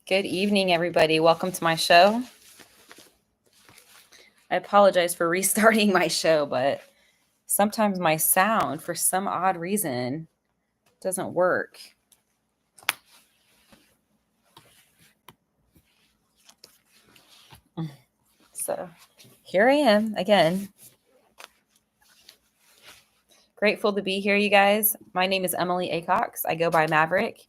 Good evening, everybody. Welcome to my show. I apologize for restarting my show, but sometimes my sound, for some odd reason, doesn't work. So here I am again. Grateful to be here, you guys. My name is Emily Acox. I go by Maverick.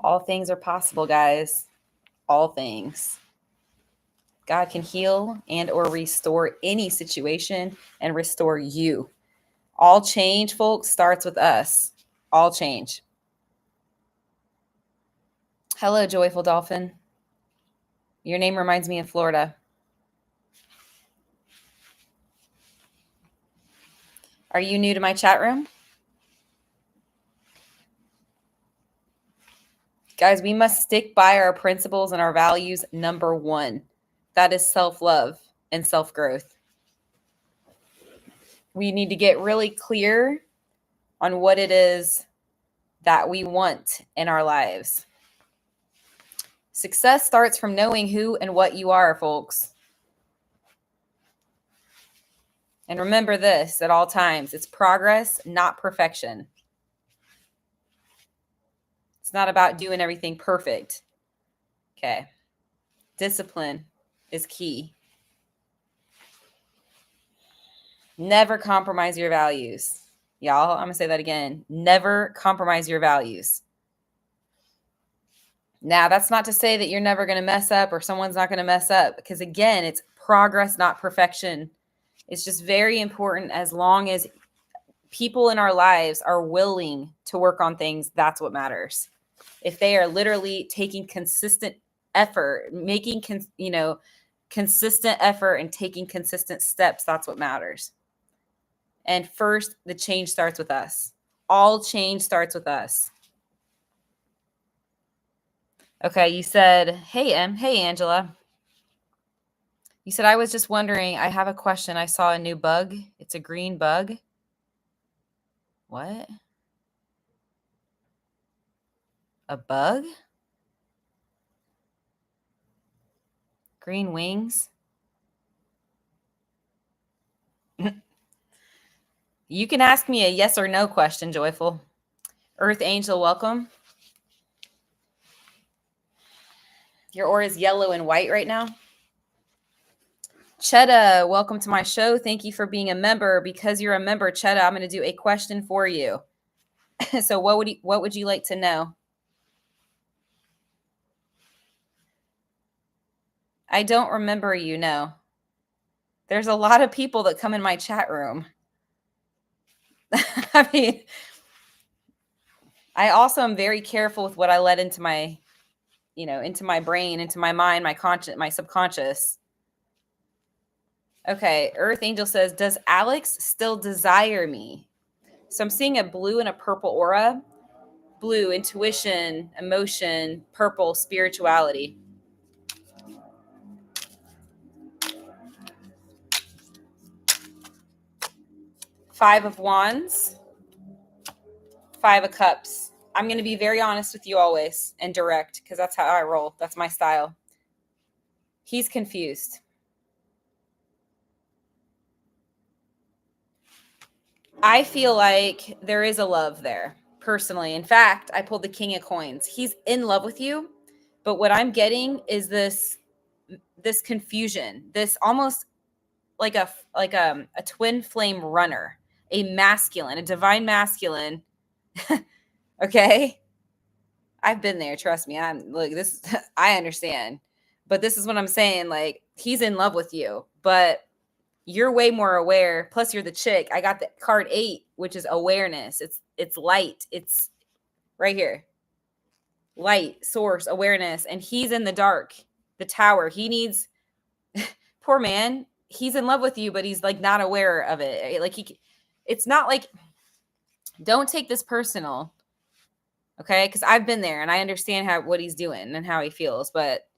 All things are possible, guys. All things. God can heal and or restore any situation and restore you. All change, folks, starts with us. All change. Hello, Joyful Dolphin. Your name reminds me of Florida. Are you new to my chat room? Guys, we must stick by our principles and our values. Number one, that is self-love and self-growth. We need to get really clear on what it is that we want in our lives. Success starts from knowing who and what you are, folks. And remember this at all times. It's progress, not perfection. It's not about doing everything perfect. Okay. Discipline is key. Never compromise your values. Y'all, I'm going to say that again. Never compromise your values. Now, that's not to say that you're never going to mess up or someone's not going to mess up, because again, it's progress, not perfection. It's just very important. As long as people in our lives are willing to work on things, that's what matters. If they are literally taking consistent effort, making consistent effort and taking consistent steps, that's what matters. And first, the change starts with us. All change starts with us. Okay, you said, hey, Angela. You said, I was just wondering, I have a question. I saw a new bug. It's a green bug. What? A bug? Green wings? You can ask me a yes or no question, Joyful. Earth Angel, welcome. Your aura is yellow and white right now. Chetta, welcome to my show. Thank you for being a member. Because you're a member, Chetta, I'm going to do a question for you. So what would you like to know? I don't remember you, no. There's a lot of people that come in my chat room. I mean, I also am very careful with what I let into my, into my brain, into my mind, my conscious, my subconscious. Okay, Earth Angel says, does Alex still desire me? So I'm seeing a blue and a purple aura. Blue, intuition, emotion, purple, spirituality. Five of Wands, Five of Cups. I'm going to be very honest with you always and direct, because that's how I roll. That's my style. He's confused. I feel like there is a love there, personally. In fact, I pulled the King of Coins. He's in love with you, but what I'm getting is this confusion, this almost like a twin flame runner, a masculine, a divine masculine. Okay, I've been there. Trust me. I understand, but this is what I'm saying. Like, he's in love with you, but you're way more aware. Plus, you're the chick. I got the card 8, which is awareness. It's light. It's right here. Light, source, awareness. And he's in the dark, the tower. He needs, poor man. He's in love with you, but he's like not aware of it. Like it's not like, don't take this personal. Okay? Because I've been there and I understand what he's doing and how he feels. But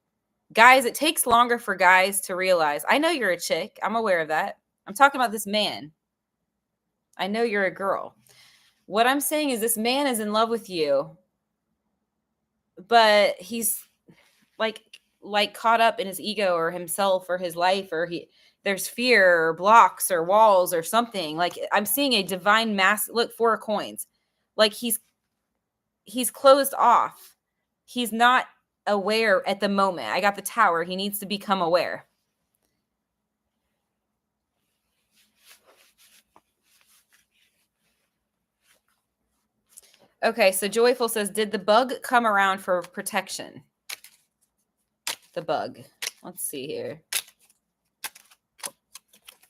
guys, it takes longer for guys to realize. I know you're a chick. I'm aware of that. I'm talking about this man. I know you're a girl. What I'm saying is this man is in love with you, but he's like caught up in his ego or himself or his life, or there's fear or blocks or walls or something. Like I'm seeing a divine mass. Look, 4 of coins. Like he's closed off. He's not aware at the moment. I got the Tower. He needs to become aware. Okay, so Joyful says, did the bug come around for protection? The bug. Let's see here.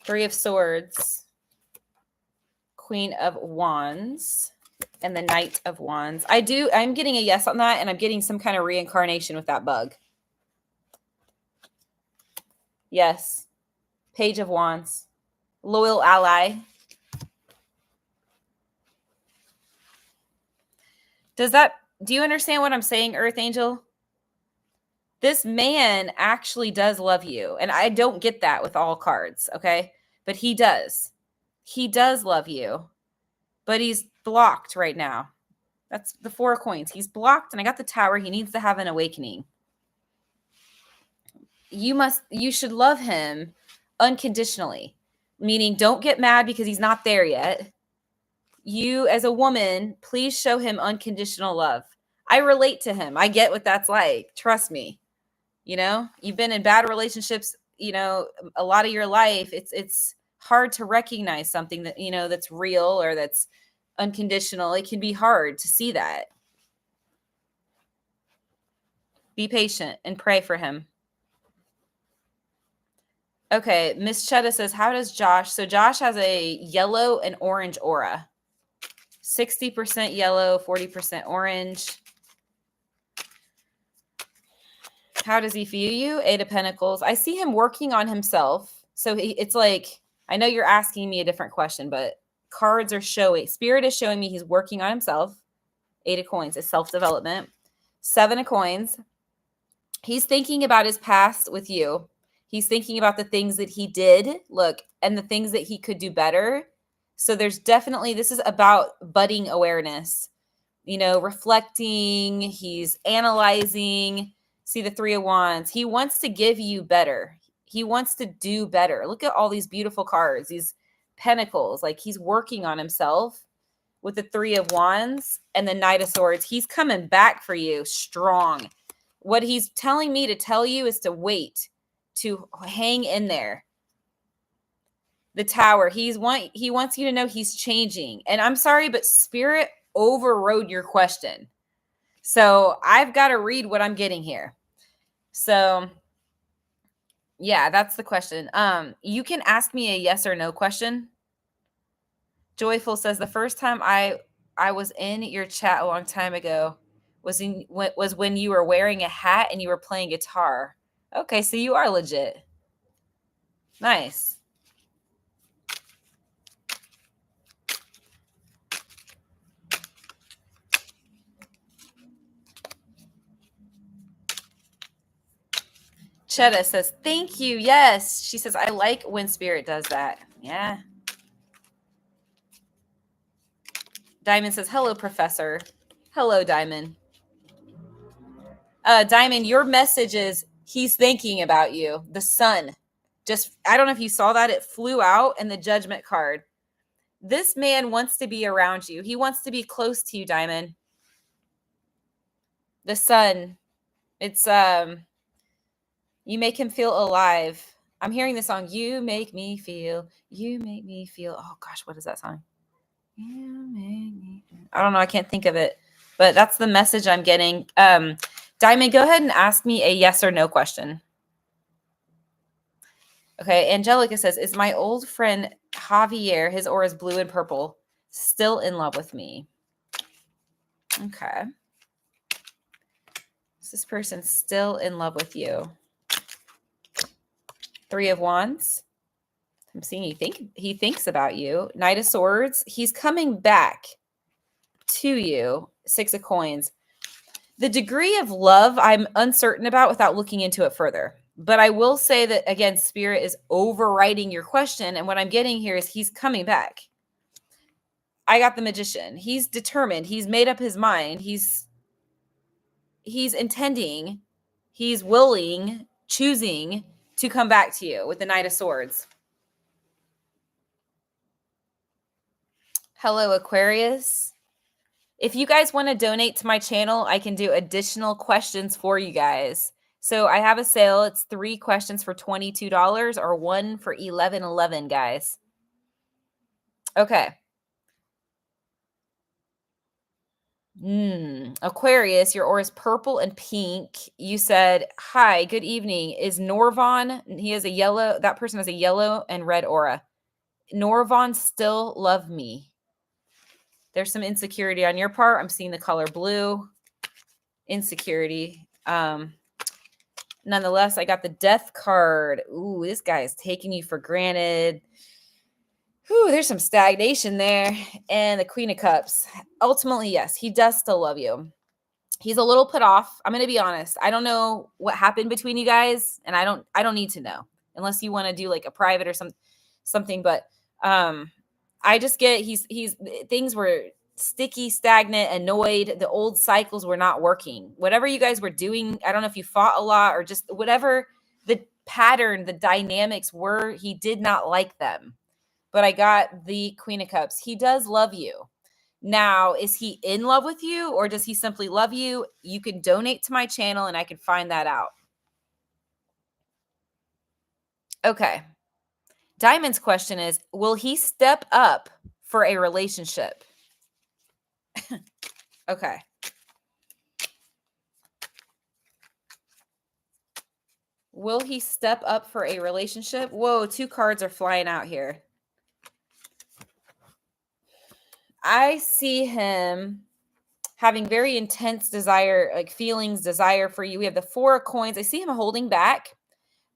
3 of Swords, Queen of Wands, and the Knight of Wands. I'm getting a yes on that, and I'm getting some kind of reincarnation with that bug. Yes. Page of Wands. Loyal ally. Do you understand what I'm saying, Earth Angel? This man actually does love you. And I don't get that with all cards, okay? But he does. He does love you. But he's blocked right now. That's the 4 of coins. He's blocked, and I got the Tower. He needs to have an awakening. You should love him unconditionally. Meaning, don't get mad because he's not there yet. You, as a woman, please show him unconditional love. I relate to him. I get what that's like. Trust me. You know, you've been in bad relationships, you know, a lot of your life. It's hard to recognize something that, you know, that's real or that's unconditional. It can be hard to see that. Be patient and pray for him. Okay, Miss Chetta says, how does Josh? So Josh has a yellow and orange aura. 60% yellow, 40% orange. How does he feel you? 8 of Pentacles. I see him working on himself. So it's like, I know you're asking me a different question, but cards are showing, Spirit is showing me he's working on himself. 8 of Coins is self-development. 7 of Coins. He's thinking about his past with you. He's thinking about the things that he did, look, and the things that he could do better. So there's definitely, this is about budding awareness, you know, reflecting. He's analyzing. See the 3 of Wands. He wants to give you better. He wants to do better. Look at all these beautiful cards, these pentacles. Like he's working on himself with the 3 of Wands and the Knight of Swords. He's coming back for you strong. What he's telling me to tell you is to wait, to hang in there. The Tower. He wants you to know he's changing. And I'm sorry, but Spirit overrode your question. So I've got to read what I'm getting here. So yeah, that's the question. You can ask me a yes or no question. Joyful says, the first time I was in your chat a long time ago was when you were wearing a hat and you were playing guitar. Okay, so you are legit. Nice. Chetta says, thank you. Yes. She says, I like when Spirit does that. Yeah. Diamond says, hello, Professor. Hello, Diamond. Diamond, your message is he's thinking about you. The sun. Just, I don't know if you saw that. It flew out in the Judgment card. This man wants to be around you. He wants to be close to you, Diamond. The sun. It's, you make him feel alive. I'm hearing the song, you make me feel. Oh gosh, what is that song? You make me feel. I don't know. I can't think of it, but that's the message I'm getting. Diamond, go ahead and ask me a yes or no question. Okay, Angelica says, is my old friend Javier, his aura is blue and purple, still in love with me? Okay. Is this person still in love with you? 3 of Wands. I'm seeing he thinks about you. Knight of Swords. He's coming back to you. Six of Coins. The degree of love I'm uncertain about without looking into it further. But I will say that, again, Spirit is overriding your question. And what I'm getting here is he's coming back. I got the Magician. He's determined. He's made up his mind. He's intending. He's willing, choosing to come back to you with the Knight of Swords. Hello, Aquarius. If you guys want to donate to my channel, I can do additional questions for you guys. So I have a sale. It's 3 questions for $22 or 1 for $11.11, guys. Okay. Aquarius, your aura is purple and pink. You said, hi, good evening. Is Norvon, he has a yellow, that person has a yellow and red aura. Norvon still love me. There's some insecurity on your part. I'm seeing the color blue. Insecurity. Nonetheless, I got the Death card. Ooh, this guy is taking you for granted. Whew, there's some stagnation there. And the Queen of Cups. Ultimately, yes, he does still love you. He's a little put off. I'm going to be honest. I don't know what happened between you guys, and I don't need to know unless you want to do like a private or something. But I just get he's things were sticky, stagnant, annoyed. The old cycles were not working. Whatever you guys were doing, I don't know if you fought a lot or just whatever the pattern, the dynamics were, he did not like them. But I got the Queen of Cups. He does love you. Now, is he in love with you or does he simply love you? You can donate to my channel and I can find that out. Okay. Diamond's question is, will he step up for a relationship? Okay. Will he step up for a relationship? Whoa, 2 cards are flying out here. I see him having very intense desire, like feelings, desire for you. We have the 4 of Coins. I see him holding back,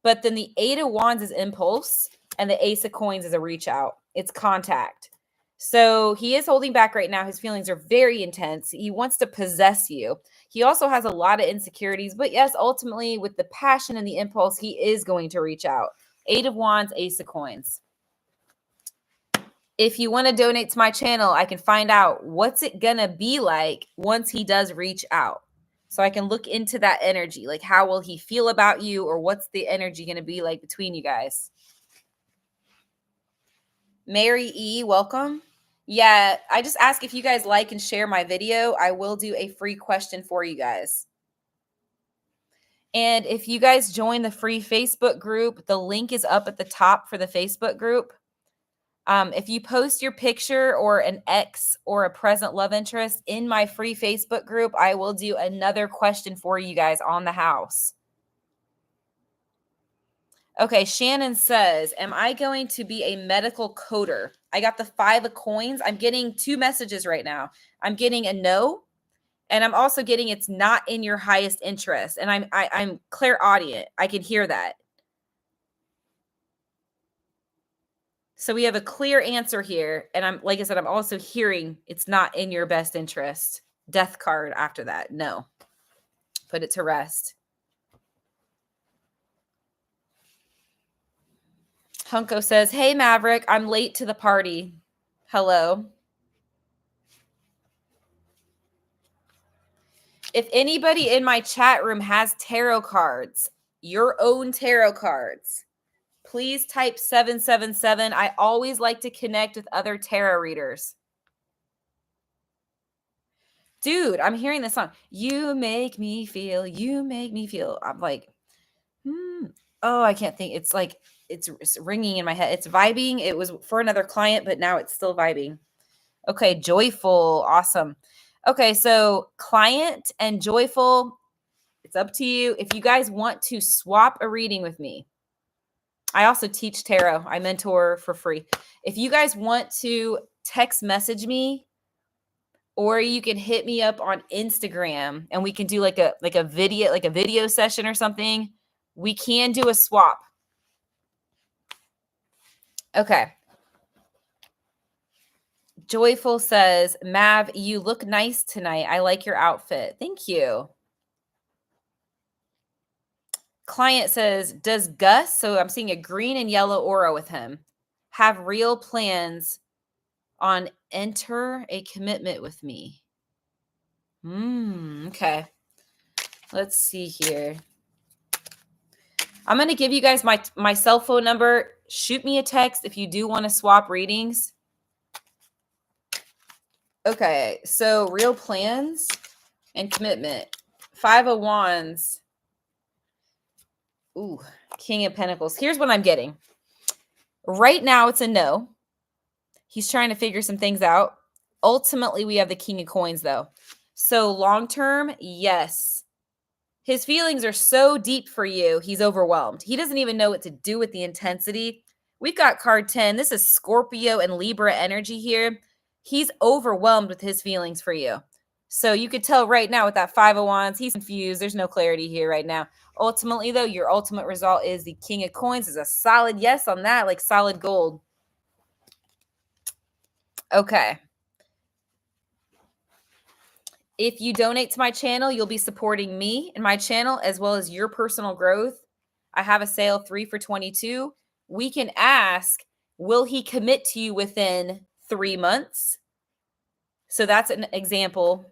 but then the 8 of Wands is impulse and the Ace of Coins is a reach out. It's contact. So he is holding back right now. His feelings are very intense. He wants to possess you. He also has a lot of insecurities, but yes, ultimately with the passion and the impulse, he is going to reach out. 8 of Wands, Ace of Coins. If you want to donate to my channel, I can find out what's it going to be like once he does reach out. So I can look into that energy. Like how will he feel about you or what's the energy going to be like between you guys? Mary E, welcome. Yeah, I just ask if you guys like and share my video. I will do a free question for you guys. And if you guys join the free Facebook group, the link is up at the top for the Facebook group. If you post your picture or an ex or a present love interest in my free Facebook group, I will do another question for you guys on the house. Okay, Shannon says, am I going to be a medical coder? I got the 5 of Coins. I'm getting 2 messages right now. I'm getting a no, and I'm also getting it's not in your highest interest. And I'm clairaudient. I can hear that. So we have a clear answer here. And I'm, like I said, I'm also hearing it's not in your best interest. Death card after that. No. Put it to rest. Hunko says, hey, Maverick, I'm late to the party. Hello. If anybody in my chat room has tarot cards, your own tarot cards, please type 777. I always like to connect with other tarot readers. Dude, I'm hearing this song. You make me feel, you make me feel. I'm like, oh, I can't think. It's like, it's ringing in my head. It's vibing. It was for another client, but now it's still vibing. Okay, joyful. Awesome. Okay, so client and joyful, it's up to you. If you guys want to swap a reading with me, I also teach tarot. I mentor for free. If you guys want to text message me, or you can hit me up on Instagram and we can do like a video session or something. We can do a swap. Okay. Joyful says, Mav, you look nice tonight. I like your outfit. Thank you. Client says, does Gus, so I'm seeing a green and yellow aura with him, have real plans on enter a commitment with me? Okay. Let's see here. I'm going to give you guys my cell phone number. Shoot me a text if you do want to swap readings. Okay, so real plans and commitment. 5 of Wands. Ooh, King of Pentacles. Here's what I'm getting. Right now, it's a no. He's trying to figure some things out. Ultimately, we have the King of Coins, though. So long term, yes. His feelings are so deep for you, he's overwhelmed. He doesn't even know what to do with the intensity. We've got card 10. This is Scorpio and Libra energy here. He's overwhelmed with his feelings for you. So you could tell right now with that 5 of Wands, he's confused. There's no clarity here right now. Ultimately, though, your ultimate result is the King of Coins. Is a solid yes on that, like solid gold. Okay. If you donate to my channel, you'll be supporting me and my channel as well as your personal growth. I have a sale 3 for $22. We can ask, will he commit to you within 3 months? So that's an example.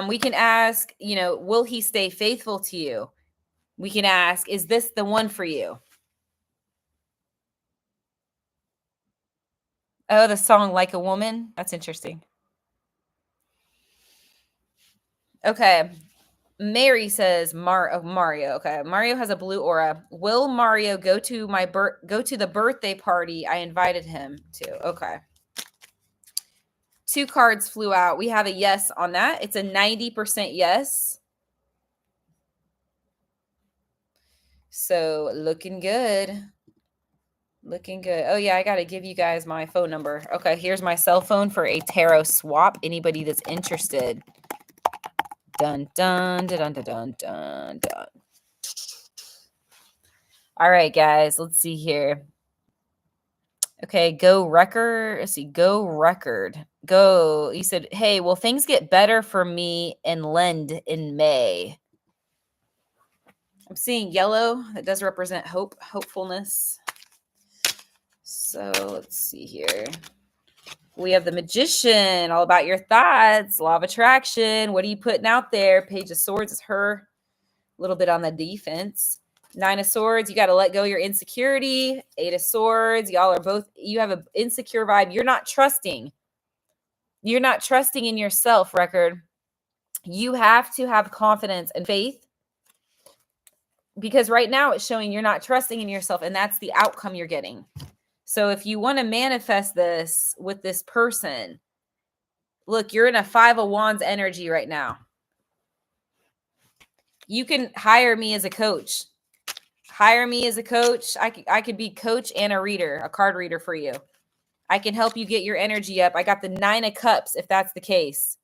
We can ask, will he stay faithful to you? We can ask, is this the one for you? Oh, the song Like a Woman. That's interesting. Okay. Mary says Mario. Okay. Mario has a blue aura. Will Mario go to the birthday party I invited him to? Okay. 2 cards flew out. We have a yes on that. It's a 90% yes. So looking good. Looking good. Oh, yeah, I got to give you guys my phone number. Okay, here's my cell phone for a tarot swap. Anybody that's interested. Dun, dun, dun, dun, dun, dun, dun. All right, guys, let's see here. Okay, go record. Let's see, go record. Go. You said, hey, will things get better for me and lend in May? I'm seeing yellow. That does represent hope, hopefulness. So let's see here. We have the Magician, all about your thoughts, law of attraction. What are you putting out there? Page of Swords is her. A little bit on the defense. 9 of Swords, you got to let go of your insecurity. 8 of Swords, y'all are both, you have an insecure vibe. You're not trusting. You're not trusting in yourself, record. You have to have confidence and faith because right now it's showing you're not trusting in yourself, and that's the outcome you're getting. So if you want to manifest this with this person, look, you're in a 5 of Wands energy right now. You can hire me as a coach. Hire me as a coach. I could be coach and a reader, a card reader for you. I can help you get your energy up. I got the 9 of Cups if that's the case.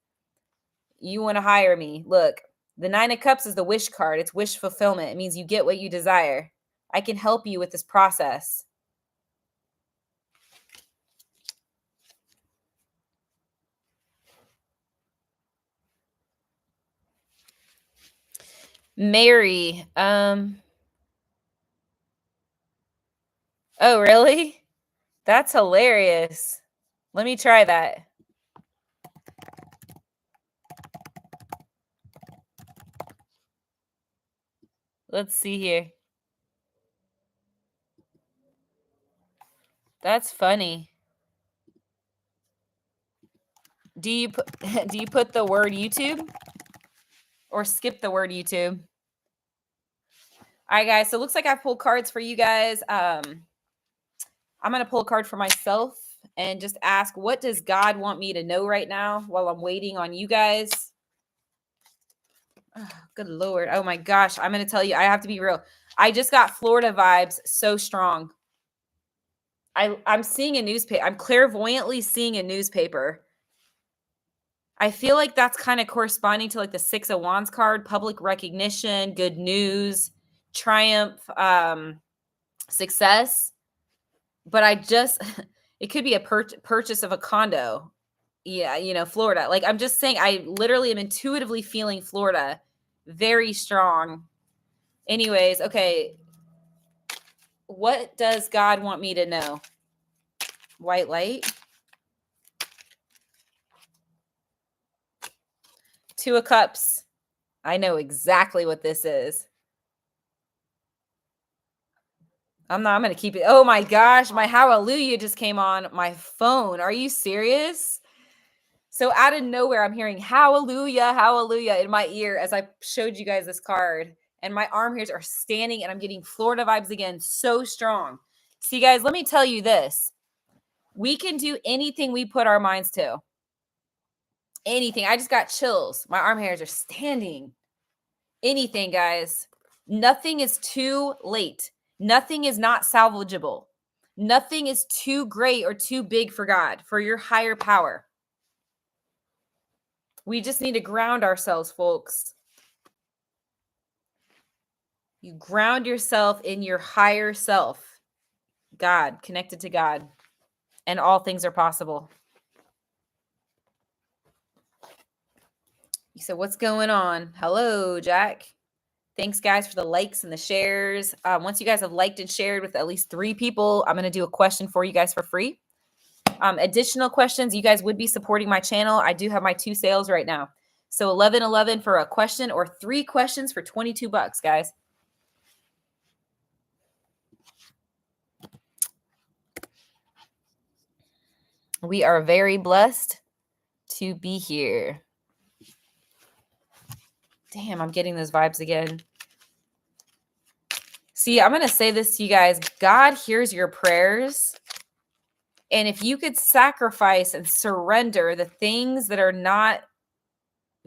You want to hire me. Look, the 9 of Cups is the wish card. It's wish fulfillment. It means you get what you desire. I can help you with this process. Mary, oh, really? That's hilarious. Let me try that. Let's see here. That's funny. Do you put the word YouTube or skip the word YouTube? All right, guys. So it looks like I pulled cards for you guys. I'm going to pull a card for myself and just ask, what does God want me to know right now while I'm waiting on you guys? Oh, good Lord. Oh my gosh. I'm going to tell you, I have to be real. I just got Florida vibes so strong. I'm seeing a newspaper. I'm clairvoyantly seeing a newspaper. I feel like that's kind of corresponding to like the 6 of Wands card, public recognition, good news, triumph, success. But It could be a purchase of a condo. Yeah, you know, Florida. Like, I'm just saying, I literally am intuitively feeling Florida very strong. Anyways, okay. What does God want me to know? White light. Two of Cups. I know exactly what this is. I'm going to keep it. Oh my gosh, my hallelujah just came on my phone. Are you serious? So out of nowhere, I'm hearing hallelujah, hallelujah in my ear as I showed you guys this card. And my arm hairs are standing and I'm getting Florida vibes again. So strong. See, guys, let me tell you this. We can do anything we put our minds to. Anything. I just got chills. My arm hairs are standing. Anything, guys. Nothing is too late. Nothing is not salvageable. Nothing is too great or too big for God, for your higher power. We just need to ground ourselves, folks. You ground yourself in your higher self, God, connected to God, and all things are possible. You said, what's going on? Hello, Jack. Thanks, guys, for the likes and the shares. Once you guys have liked and shared with at least 3 people, I'm going to do a question for you guys for free. Additional questions, you guys would be supporting my channel. I do have my 2 sales right now. So 11.11 for a question or 3 questions for $22, guys. We are very blessed to be here. Damn, I'm getting those vibes again. See, I'm going to say this to you guys. God hears your prayers. And if you could sacrifice and surrender the things that are not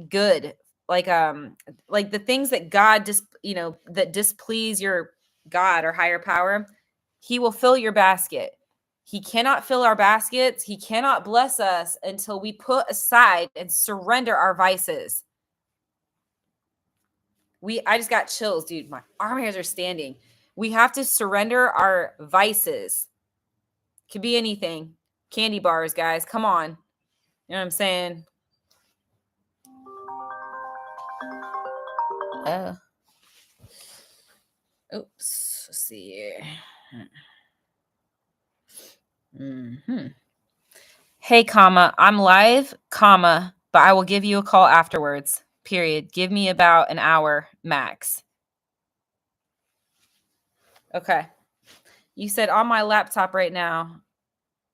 good, like the things that God that displease your God or higher power, he will fill your basket. He cannot fill our baskets. He cannot bless us until we put aside and surrender our vices. I just got chills, dude. My arm hairs are standing. We have to surrender our vices. Could be anything. Candy bars, guys. Come on. You know what I'm saying? Oops. Let's see here. Hey, comma, I'm live, comma, but I will give you a call afterwards. Period. Give me about an hour max. Okay. You said on my laptop right now.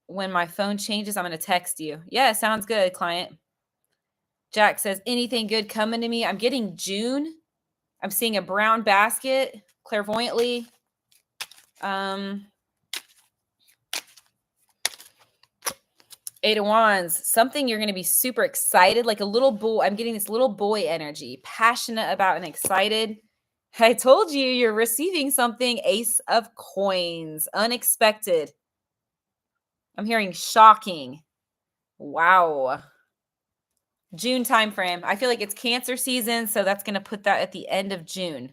When my phone changes, I'm going to text you. Yeah, sounds good, client. Jack says, anything good coming to me? I'm getting June. I'm seeing a brown basket, clairvoyantly. Eight of Wands, something you're going to be super excited, like a little boy. I'm getting this little boy energy, passionate about and excited. I told you you're receiving something. Ace of Coins, unexpected. I'm hearing shocking. Wow. June timeframe. I feel like it's Cancer season, so that's going to put that at the end of June.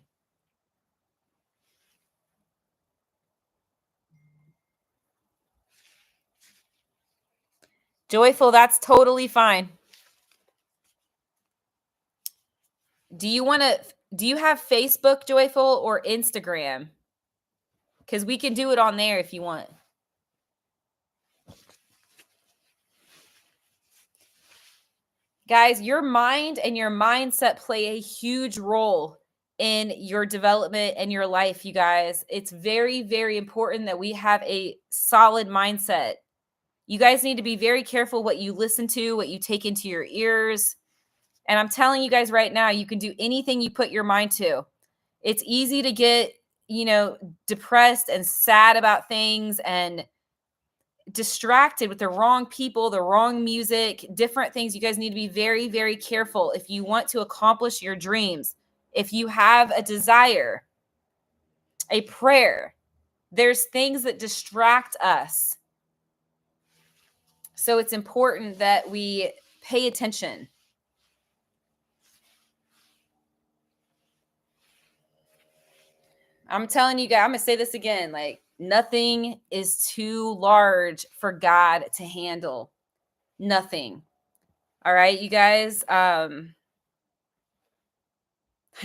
Joyful, that's totally fine. Do you have Facebook, Joyful, or Instagram? Because we can do it on there if you want. Guys, your mind and your mindset play a huge role in your development and your life, you guys. It's very, very important that we have a solid mindset. You guys need to be very careful what you listen to, what you take into your ears. And I'm telling you guys right now, you can do anything you put your mind to. It's easy to get, depressed and sad about things and distracted with the wrong people, the wrong music, different things. You guys need to be very, very careful if you want to accomplish your dreams. If you have a desire, a prayer, there's things that distract us. So it's important that we pay attention. I'm telling you guys, I'm going to say this again. Like, Nothing is too large for God to handle. Nothing. All right, you guys. I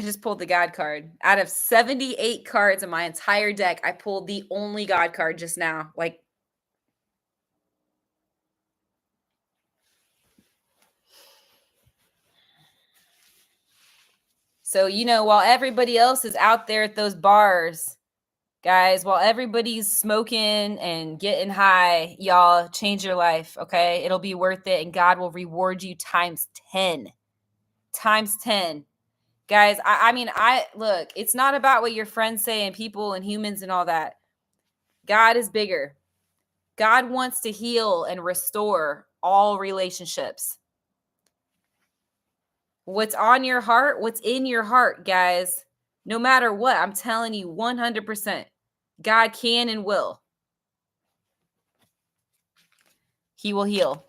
just pulled the God card. Out of 78 cards in my entire deck, I pulled the only God card just now. Like, so, while everybody else is out there at those bars, guys, while everybody's smoking and getting high, y'all change your life, okay? It'll be worth it, and God will reward you times 10. Times 10. Guys, I mean, look, it's not about what your friends say and people and humans and all that. God is bigger. God wants to heal and restore all relationships. What's on your heart, what's in your heart, guys, no matter what, I'm telling you 100%, God can and will. He will heal.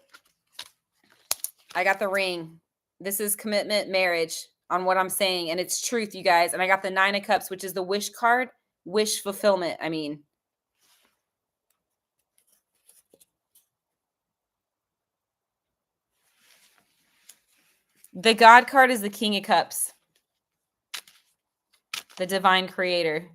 I got the ring. This is commitment, marriage on what I'm saying, and it's truth, you guys. And I got the 9 of Cups, which is the wish card, wish fulfillment. I mean, the God card is the King of Cups, the divine creator.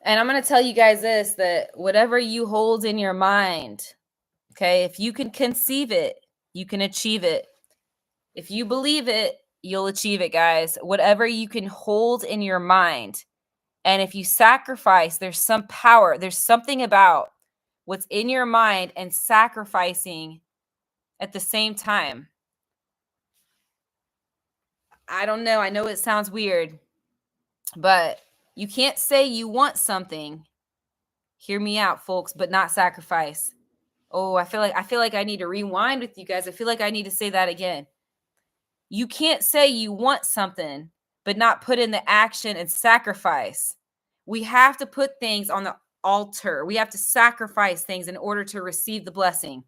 And I'm going to tell you guys this, that whatever you hold in your mind, okay, if you can conceive it, you can achieve it. If you believe it, you'll achieve it, guys. Whatever you can hold in your mind. And if you sacrifice, there's some power. There's something about what's in your mind and sacrificing at the same time. I don't know. I know it sounds weird, but you can't say you want something. Hear me out, folks, but not sacrifice. Oh, I feel like I need to rewind with you guys. I feel like I need to say that again. You can't say you want something, but not put in the action and sacrifice. We have to put things on the altar. We have to sacrifice things in order to receive the blessing.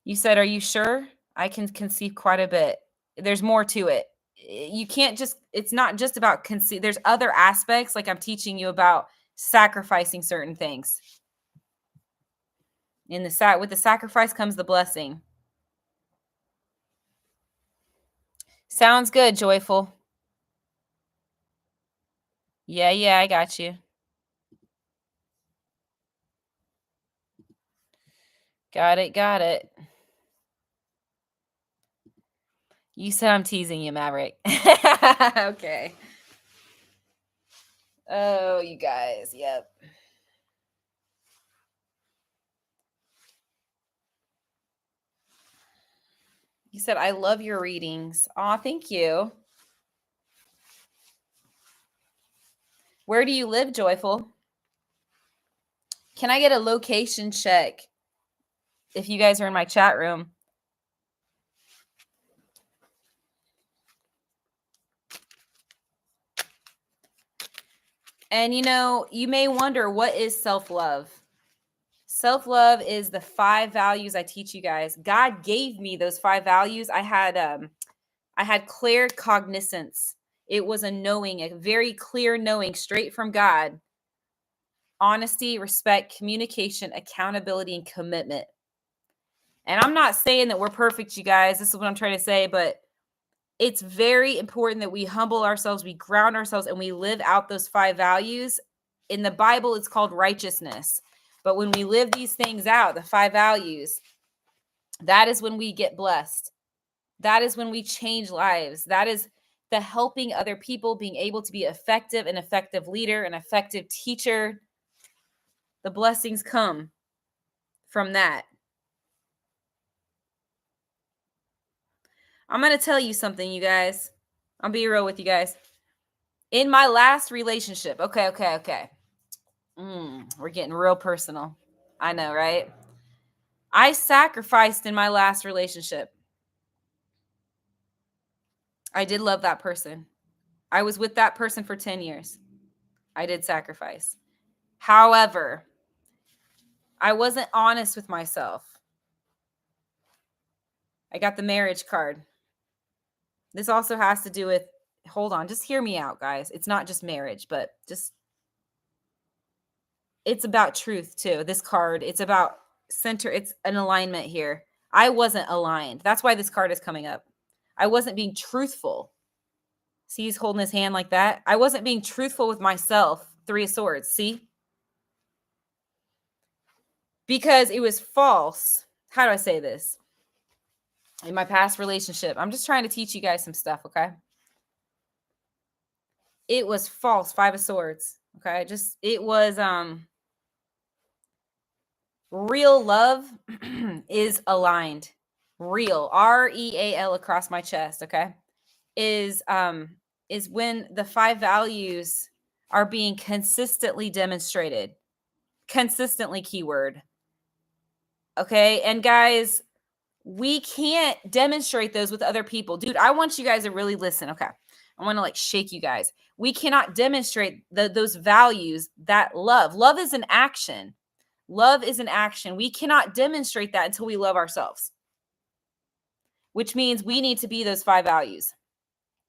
You said, are you sure? I can conceive quite a bit. There's more to it. You can't just, it's not just about conceive. There's other aspects, like I'm teaching you about sacrificing certain things. With the sacrifice comes the blessing. Sounds good, Joyful. Yeah, I got you. Got it. You said I'm teasing you, Maverick. Okay. Oh, you guys. Yep. You said, I love your readings. Aw, thank you. Where do you live, Joyful? Can I get a location check if you guys are in my chat room? And you may wonder, what is self-love? Self-love is the 5 values I teach you guys. God gave me those 5 values. I had clear cognizance. It was a knowing, a very clear knowing straight from God. Honesty, respect, communication, accountability, and commitment. And I'm not saying that we're perfect, you guys. This is what I'm trying to say, but it's very important that we humble ourselves, we ground ourselves, and we live out those 5 values. In the Bible, it's called righteousness. But when we live these things out, the 5 values, that is when we get blessed. That is when we change lives. That is the helping other people, being able to be effective, an effective leader, an effective teacher. The blessings come from that. I'm going to tell you something, you guys. I'll be real with you guys. In my last relationship, okay. We're getting real personal. I know, right? I sacrificed in my last relationship. I did love that person. I was with that person for 10 years. I did sacrifice. However, I wasn't honest with myself. I got the marriage card. This also has to do with, hold on, just hear me out, guys. It's not just marriage, but just, it's about truth too. This card, it's about center. It's an alignment here. I wasn't aligned. That's why this card is coming up. I wasn't being truthful. See, he's holding his hand like that. I wasn't being truthful with myself. Three of Swords. See? Because it was false. How do I say this? In my past relationship, I'm just trying to teach you guys some stuff, okay? It was false. Five of Swords. Okay. It was real love is aligned. Real. REAL across my chest, okay? Is when the five values are being consistently demonstrated. Consistently, keyword. Okay? And guys, we can't demonstrate those with other people. Dude, I want you guys to really listen. Okay. I want to like shake you guys. We cannot demonstrate those values, that love. Love is an action. Love is an action. We cannot demonstrate that until we love ourselves, which means we need to be those five values.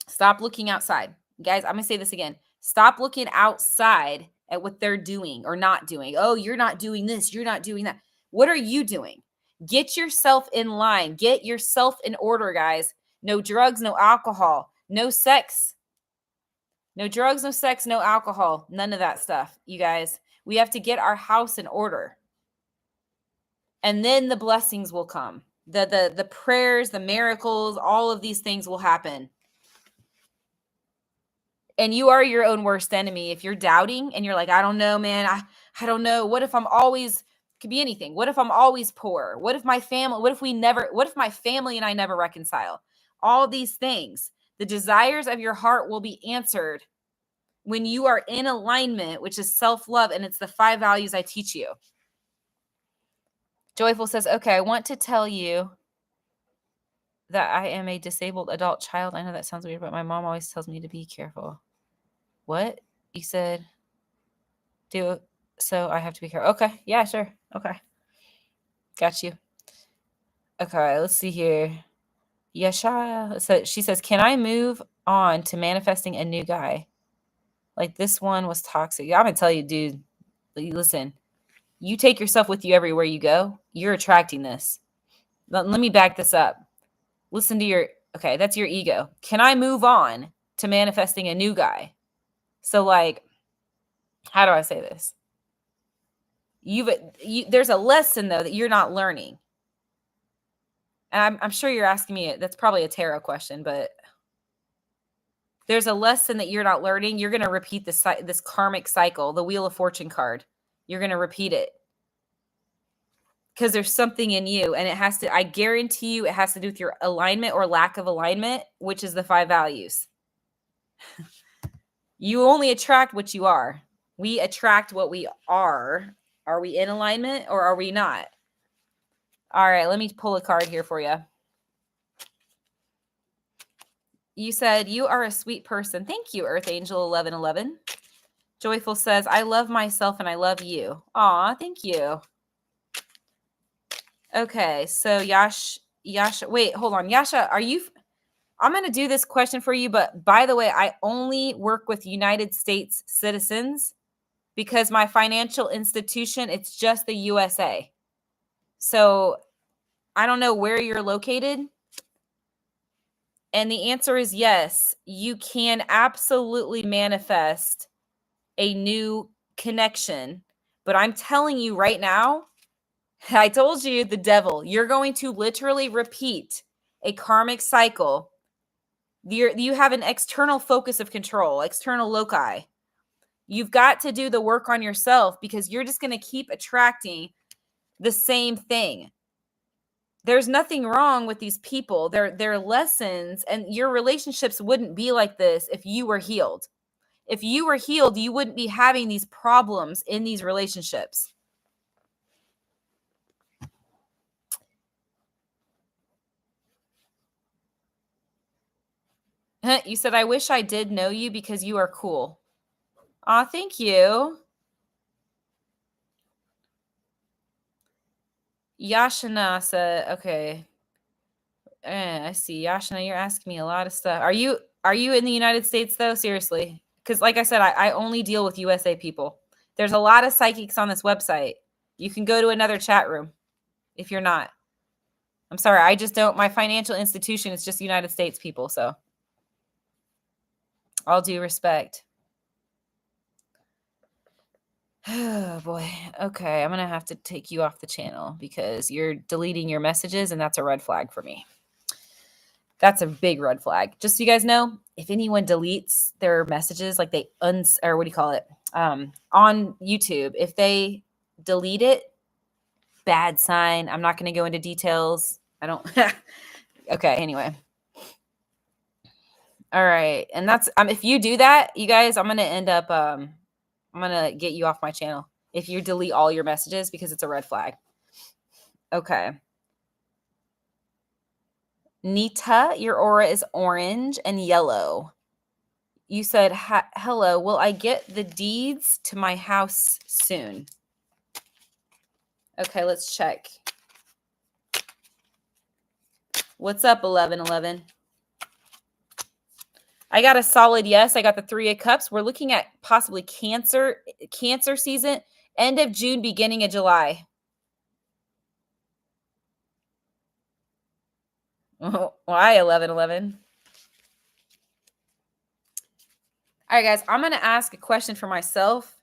Stop looking outside. Guys, I'm going to say this again. Stop looking outside at what they're doing or not doing. Oh, you're not doing this. You're not doing that. What are you doing? Get yourself in line. Get yourself in order, guys. No drugs, no alcohol, no sex. No drugs, no sex, no alcohol. None of that stuff, you guys. We have to get our house in order. And then the blessings will come. The prayers, the miracles, all of these things will happen. And you are your own worst enemy. If you're doubting and you're like, I don't know, man. I don't know. What if I'm always, could be anything. What if I'm always poor? What if my family, what if my family and I never reconcile? All these things, the desires of your heart will be answered when you are in alignment, which is self-love. And it's the five values I teach you. Joyful says, okay, I want to tell you that I am a disabled adult child. I know that sounds weird, but my mom always tells me to be careful. What? You said, so I have to be careful. Okay. Yeah, sure. Okay. Got you. Okay, let's see here. Yasha. So she says, can I move on to manifesting a new guy? Like this one was toxic. I'm going to tell you, dude, listen, you take yourself with you everywhere you go. You're attracting this. Let me back this up. Listen to okay, that's your ego. Can I move on to manifesting a new guy? So like, how do I say this? There's a lesson though that you're not learning. And I'm sure you're asking me, that's probably a tarot question, but there's a lesson that you're not learning. You're going to repeat this karmic cycle, the Wheel of Fortune card. You're going to repeat it because there's something in you, and I guarantee you it has to do with your alignment or lack of alignment, which is the five values. You only attract what you are. We attract what we are. Are we in alignment or are we not? All right, let me pull a card here for you. You said you are a sweet person. Thank you, Earth Angel 1111. Joyful says, I love myself and I love you. Aw, thank you. Okay, so Yasha, wait, hold on. Yasha, I'm going to do this question for you, but by the way, I only work with United States citizens because my financial institution, it's just the USA. So I don't know where you're located. And the answer is yes, you can absolutely manifest a new connection. But I'm telling you right now, I told you the devil, you're going to literally repeat a karmic cycle. You have an external focus of control, external loci. You've got to do the work on yourself because you're just going to keep attracting the same thing. There's nothing wrong with these people. They're lessons, and your relationships wouldn't be like this if you were healed. If you were healed, you wouldn't be having these problems in these relationships. You said, I wish I did know you because you are cool. Aw, thank you. Yashana said, okay. I see. Yashina, you're asking me a lot of stuff. Are you in the United States though? Seriously? Because like I said, I only deal with USA people. There's a lot of psychics on this website. You can go to another chat room if you're not. I'm sorry. I just don't. My financial institution is just United States people. So all due respect. Oh boy. Okay. I'm going to have to take you off the channel because you're deleting your messages and that's a red flag for me. That's a big red flag. Just so you guys know, if anyone deletes their messages, like they or what do you call it? On YouTube, if they delete it, bad sign. I'm not going to go into details. I don't. Okay. Anyway. All right. And that's, if you do that, you guys, I'm going to end up, I'm going to get you off my channel if you delete all your messages because it's a red flag. Okay. Nita, your aura is orange and yellow. You said, hello, will I get the deeds to my house soon? Okay, let's check. What's up, 1111? I got a solid yes. I got the 3 of Cups. We're looking at possibly Cancer season, end of June, beginning of July. Oh, why 1111? All right, guys, I'm going to ask a question for myself.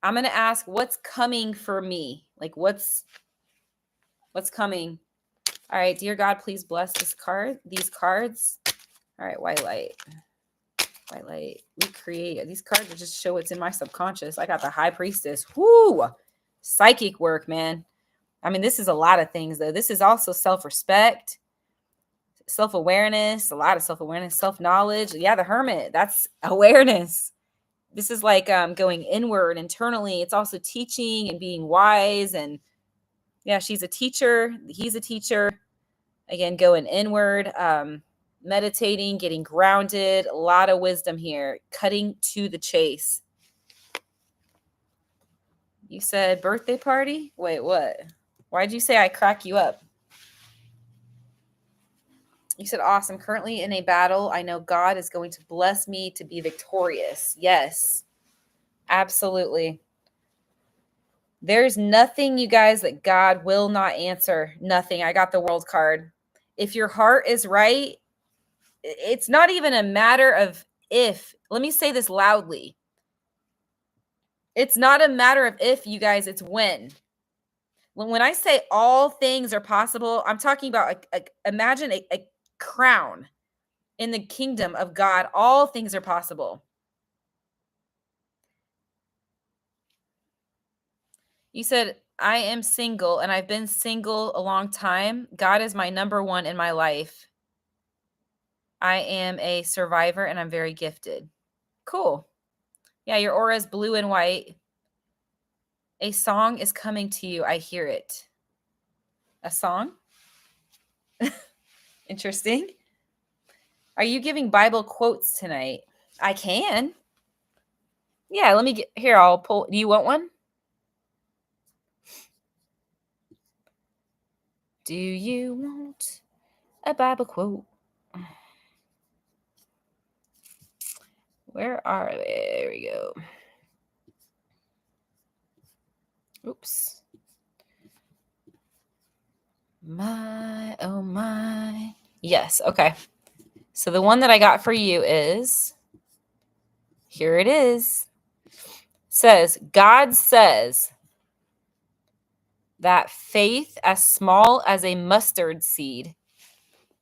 I'm going to ask what's coming for me. Like what's coming? All right, dear God, please bless these cards. All right, white light. White light. We create these cards that just show what's in my subconscious. I got the High Priestess. Whoo! Psychic work, man. I mean, this is a lot of things, though. This is also self-respect, self-awareness, a lot of self-awareness, self-knowledge. Yeah, the Hermit. That's awareness. This is like going inward internally. It's also teaching and being wise. And yeah, she's a teacher. He's a teacher. Again, going inward, meditating, getting grounded. A lot of wisdom here. Cutting to the chase. You said birthday party? Wait, what? Why'd you say I crack you up? You said, awesome. Currently in a battle. I know God is going to bless me to be victorious. Yes, absolutely. There's nothing, you guys, that God will not answer. Nothing. I got the World card. If your heart is right, it's not even a matter of if. Let me say this loudly. It's not a matter of if, you guys. It's when. When I say all things are possible, I'm talking about, imagine a crown in the kingdom of God. All things are possible. You said, I am single and I've been single a long time. God is my number one in my life. I am a survivor and I'm very gifted. Cool. Yeah, your aura is blue and white. A song is coming to you. I hear it. A song? Interesting. Are you giving Bible quotes tonight? I can. Yeah, let me get here. I'll pull. Do you want one? Do you want a Bible quote? Where are they? There we go. Oops. My, oh my. Yes, okay. So the one that I got for you is, here it is. Says, God says that faith as small as a mustard seed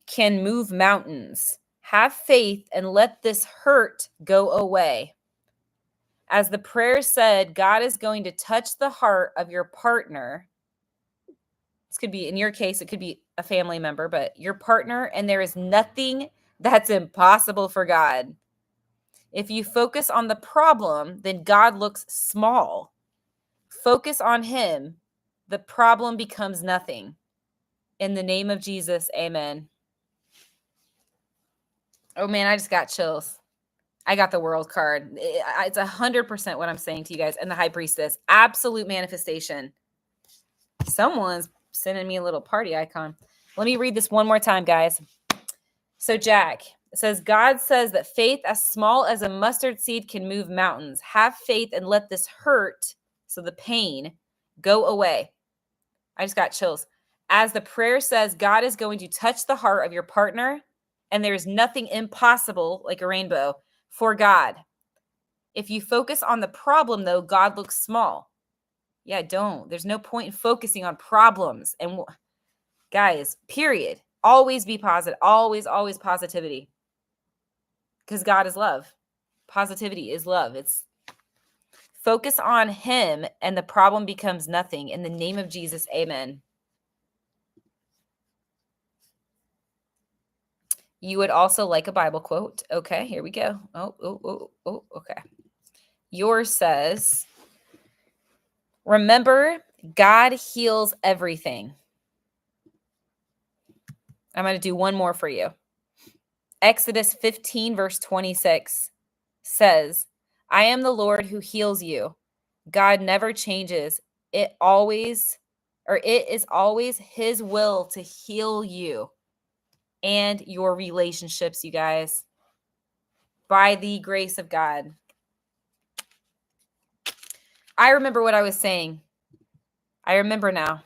can move mountains. Have faith and let this hurt go away. As the prayer said, God is going to touch the heart of your partner. This could be, in your case, it could be a family member, but your partner, and there is nothing that's impossible for God. If you focus on the problem, then God looks small. Focus on him. The problem becomes nothing. In the name of Jesus, amen. Oh man, I just got chills. I got the World card. It's 100% what I'm saying to you guys. And the High Priestess, absolute manifestation. Someone's sending me a little party icon. Let me read this one more time, guys. So Jack says, God says that faith as small as a mustard seed can move mountains. Have faith and let this hurt, so the pain, go away. I just got chills. As the prayer says, God is going to touch the heart of your partner, and there is nothing impossible, like a rainbow, for God. If you focus on the problem, though, God looks small. Yeah, don't. There's no point in focusing on problems. And guys, period. Always be positive. Always, always positivity. Because God is love. Positivity is love. It's focus on him and the problem becomes nothing. In the name of Jesus, amen. You would also like a Bible quote. Okay, here we go. Oh, okay. Yours says, remember, God heals everything. I'm going to do one more for you. Exodus 15, verse 26 says, I am the Lord who heals you. God never changes. It is always his will to heal you and your relationships, you guys, by the grace of God. I remember what I was saying. I remember now.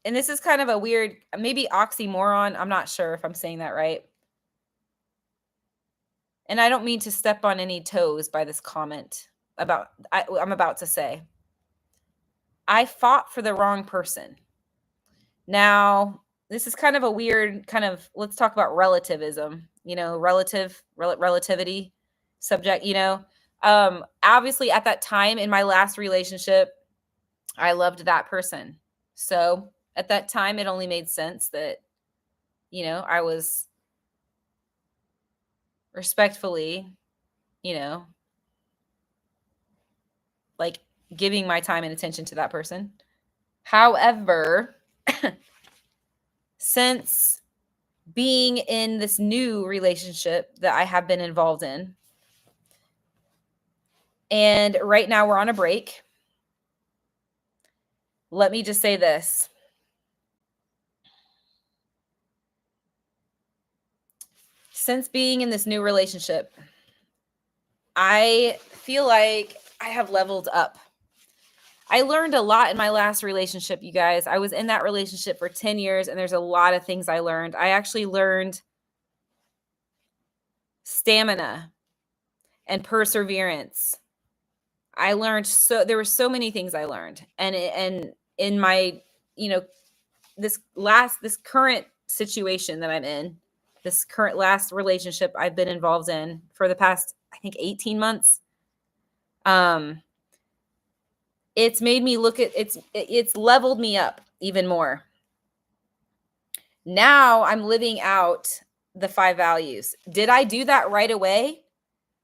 And this is kind of a weird, maybe oxymoron. I'm not sure if I'm saying that right. And I don't mean to step on any toes by this comment I'm about to say. I fought for the wrong person. Now, this is kind of a weird let's talk about relativism, relativity subject, obviously at that time in my last relationship, I loved that person. So at that time, it only made sense that, I was respectfully, like giving my time and attention to that person. However, since being in this new relationship that I have been involved in, and right now we're on a break, let me just say this. Since being in this new relationship, I feel like I have leveled up. I learned a lot in my last relationship, you guys. I was in that relationship for 10 years, and there's a lot of things I learned. I actually learned stamina and perseverance. I learned there were so many things I learned. And in my, this current situation that I'm in, this current last relationship I've been involved in for the past, I think 18 months. It's made me look at it's leveled me up even more. Now I'm living out the 5 values. Did I do that right away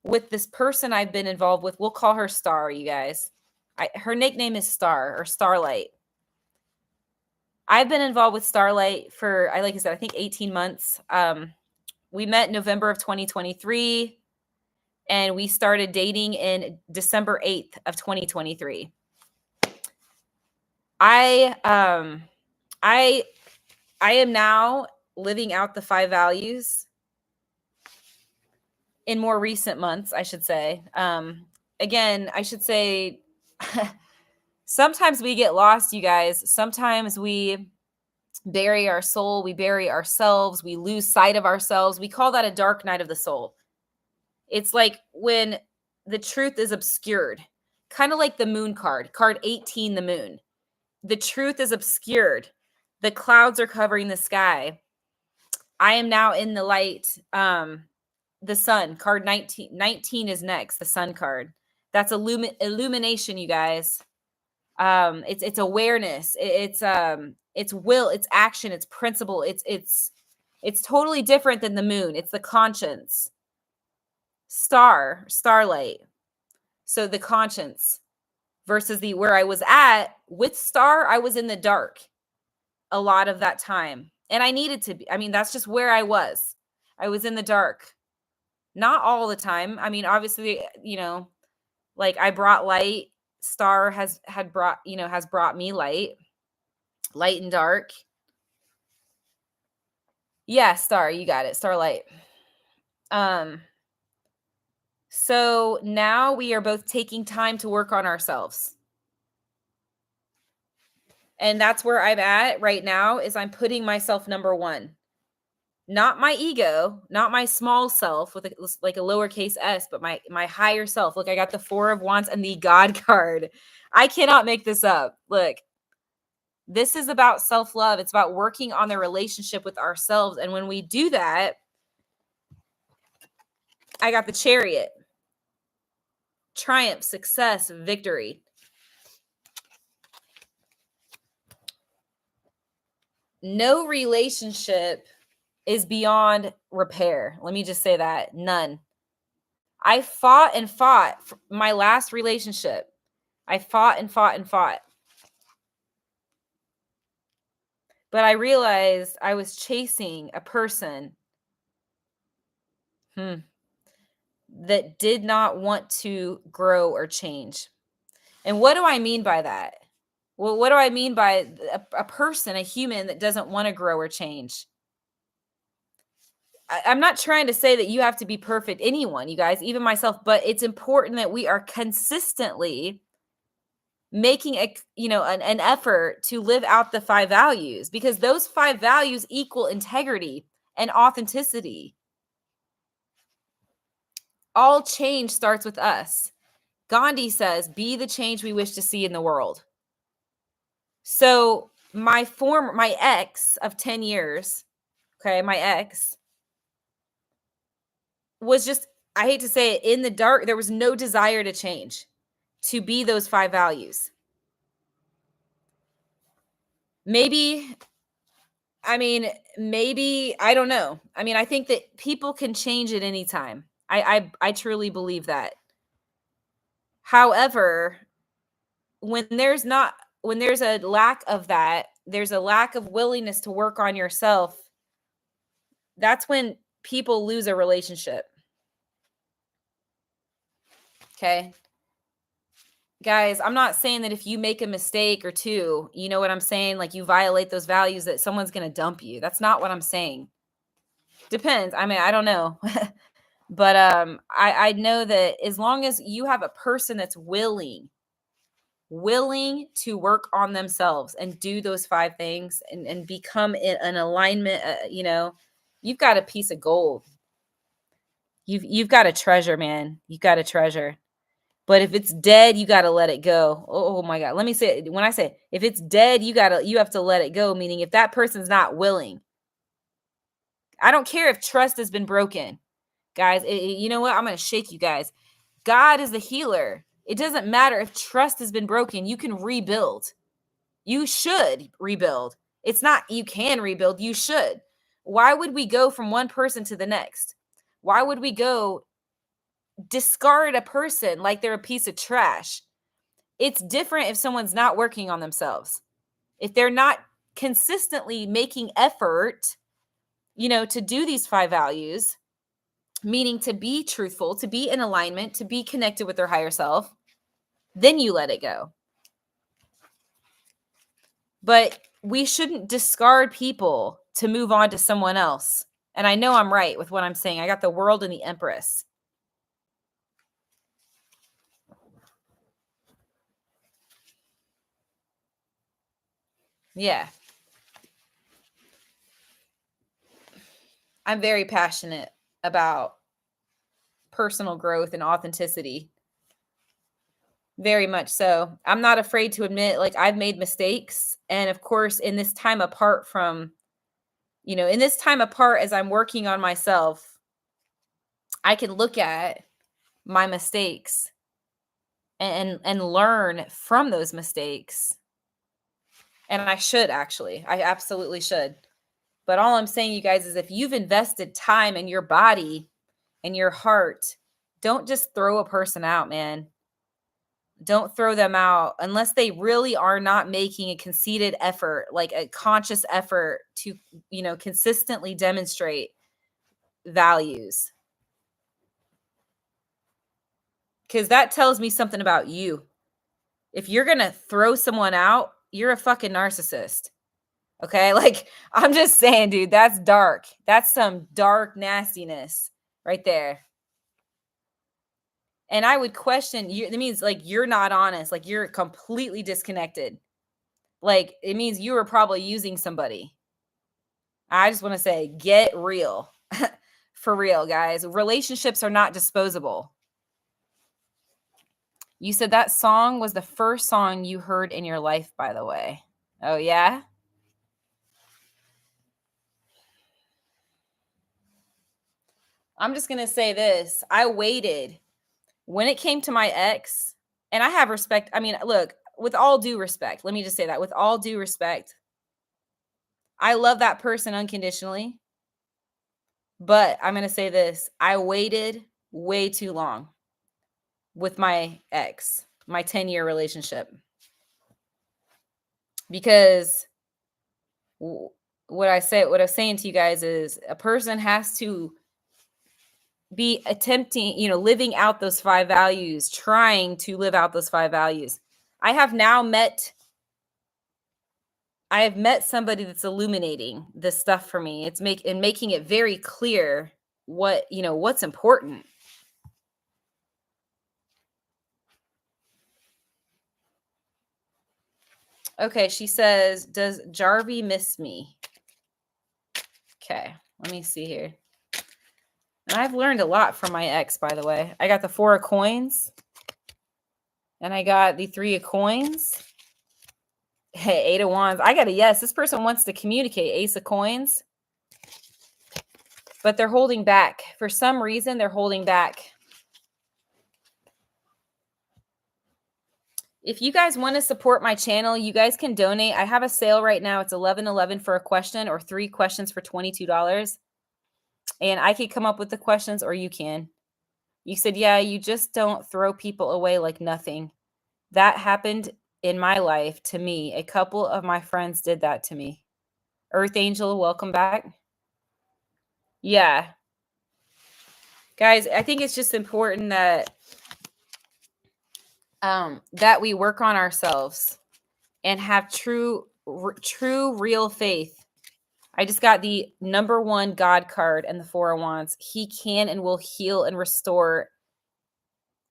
with this person I've been involved with? We'll call her Star, you guys. Her nickname is Star or Starlight. I've been involved with Starlight for, like I said, I think 18 months. We met November of 2023, and we started dating in December 8th of 2023. I am now living out the 5 values in more recent months, I should say. Again, I should say, sometimes we get lost, you guys. Sometimes we bury our soul. We bury ourselves. We lose sight of ourselves. We call that a dark night of the soul. It's like when the truth is obscured, kind of like the moon card 18, the moon. The truth is obscured. The clouds are covering the sky. I am now in the light. The sun, card 19. 19 is next, the sun card. That's illumination, you guys. It's awareness. It's will, it's action, it's principle. It's totally different than the moon. It's the conscience. Starlight. So the conscience versus where I was at with Star, I was in the dark a lot of that time. And I needed to be. I mean, that's just where I was. I was in the dark. Not all the time. I mean, obviously, like I brought light star has brought me light and dark. Yeah, star, you got it. Starlight. So now we are both taking time to work on ourselves. And that's where I'm at right now, is I'm putting myself number one. Not my ego, not my small self with like a lowercase s, but my higher self. Look, I got the 4 of Wands and the God card. I cannot make this up. Look, this is about self-love. It's about working on the relationship with ourselves. And when we do that, I got the Chariot. Triumph, success, victory. No relationship is beyond repair. Let me just say that. None. I fought and fought for my last relationship. I fought and fought and fought. But I realized I was chasing a person that did not want to grow or change. And what do I mean by that? Well, what do I mean by a person, a human that doesn't want to grow or change? I'm not trying to say that you have to be perfect, anyone, you guys, even myself, but it's important that we are consistently making an effort to live out the 5 values, because those 5 values equal integrity and authenticity. All change starts with us. Gandhi says, be the change we wish to see in the world. So my ex of 10 years, okay, my ex was just, I hate to say it, in the dark. There was no desire to change, to be those 5 values. Maybe, I don't know. I think that people can change at any time. I truly believe that. However, when there's a lack of that, there's a lack of willingness to work on yourself. That's when people lose a relationship. Okay. Guys, I'm not saying that if you make a mistake or 2, you know what I'm saying? Like, you violate those values, that someone's going to dump you. That's not what I'm saying. Depends. I don't know. But I know that as long as you have a person that's willing to work on themselves and do those 5 things and become an alignment, you've got a piece of gold. You've got a treasure, man. You've got a treasure. But if it's dead, you got to let it go. Oh my God. Let me say it. When I say, if it's dead, you have to let it go. Meaning, if that person's not willing, I don't care if trust has been broken, guys. You know what? I'm going to shake you guys. God is the healer. It doesn't matter if trust has been broken. You can rebuild. You should rebuild. It's not you can rebuild. You should. Why would we go from one person to the next? Why would we go discard a person like they're a piece of trash? It's different if someone's not working on themselves. If they're not consistently making effort, to do these 5 values, meaning to be truthful, to be in alignment, to be connected with their higher self, then you let it go. But we shouldn't discard people to move on to someone else. And I know I'm right with what I'm saying. I got the World and the Empress. Yeah. I'm very passionate about personal growth and authenticity. Very much so. I'm not afraid to admit, like, I've made mistakes. And of course, in this time apart as I'm working on myself, I can look at my mistakes and learn from those mistakes. And I should, actually. I absolutely should. But all I'm saying, you guys, is if you've invested time in your body and your heart, don't just throw a person out, man. Don't throw them out unless they really are not making a conceited effort, like a conscious effort to, consistently demonstrate values. Because that tells me something about you. If you're going to throw someone out, you're a fucking narcissist. Okay? Like, I'm just saying, dude, that's dark. That's some dark nastiness right there. And I would question you. It means like you're not honest. Like you're completely disconnected. Like it means you were probably using somebody. I just want to say, get real. For real, guys. Relationships are not disposable. You said that song was the first song you heard in your life, by the way. Oh, yeah? I'm just going to say this. I waited. When it came to my ex, and I have respect. I mean, look, with all due respect, let me just say that. With all due respect, I love that person unconditionally. But I'm going to say this. I waited way too long with my ex, my 10-year relationship. Because what I'm saying to you guys is a person has to be attempting, living out those 5 values, trying to live out those 5 values. I have met somebody that's illuminating this stuff for me. It's making it very clear what's important. Okay, she says, does Jarvie miss me? Okay, let me see here. And I've learned a lot from my ex, by the way. I got the 4 of coins. And I got the 3 of coins. Hey, 8 of wands. I got a yes. This person wants to communicate. Ace of coins. But they're holding back. For some reason, they're holding back. If you guys want to support my channel, you guys can donate. I have a sale right now. It's $11.11 for a question or 3 questions for $22. And I can come up with the questions or you can. You said, yeah, you just don't throw people away like nothing. That happened in my life to me. A couple of my friends did that to me. Earth Angel, welcome back. Yeah. Guys, I think it's just important that we work on ourselves and have true, real faith. I just got the number 1 God card and the 4 of wands. He can and will heal and restore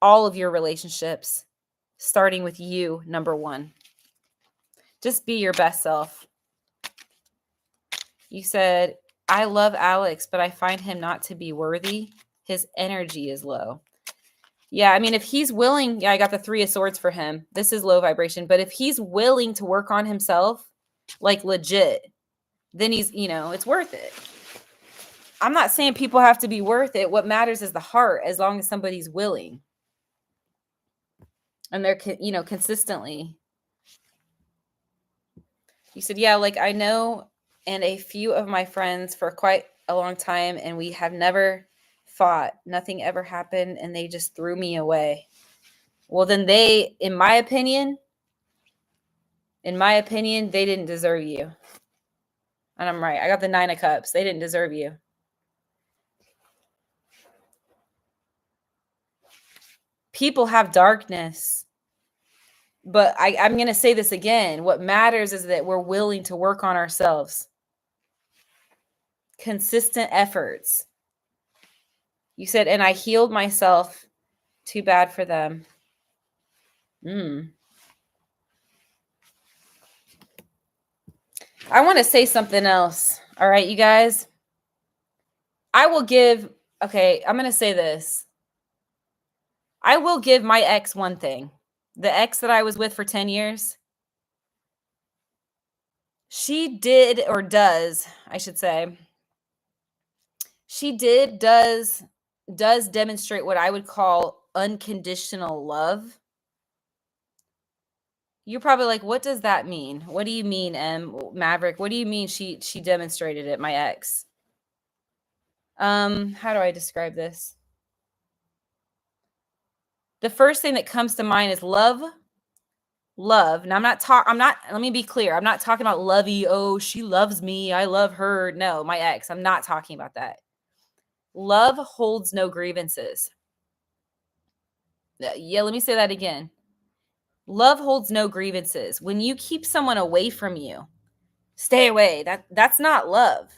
all of your relationships, starting with you, number 1. Just be your best self. You said, I love Alex, but I find him not to be worthy. His energy is low. Yeah, I mean, if he's willing, yeah, I got the 3 of swords for him. This is low vibration. But if he's willing to work on himself, like legit, then he's, it's worth it. I'm not saying people have to be worth it. What matters is the heart, as long as somebody's willing. And they're, consistently. You said, yeah, like I know, and a few of my friends for quite a long time, and we have never fought. Nothing ever happened, and they just threw me away. Well, then they, in my opinion, they didn't deserve you. And I'm right. I got the 9 of cups. They didn't deserve you. People have darkness. But I'm going to say this again. What matters is that we're willing to work on ourselves. Consistent efforts. You said, and I healed myself. Too bad for them. I want to say something else. All right, you guys. I'm going to say this. I will give my ex one thing. The ex that I was with for 10 years, she did, or does, I should say, does demonstrate what I would call unconditional love. You're probably like, what does that mean? What do you mean, Maverick? What do you mean she demonstrated it, my ex? How do I describe this? The first thing that comes to mind is love. Now let me be clear. I'm not talking about lovey. Oh, she loves me. I love her. No, my ex. I'm not talking about that. Love holds no grievances. Yeah, let me say that again. Love holds no grievances. When you keep someone away from you, stay away. That's not love.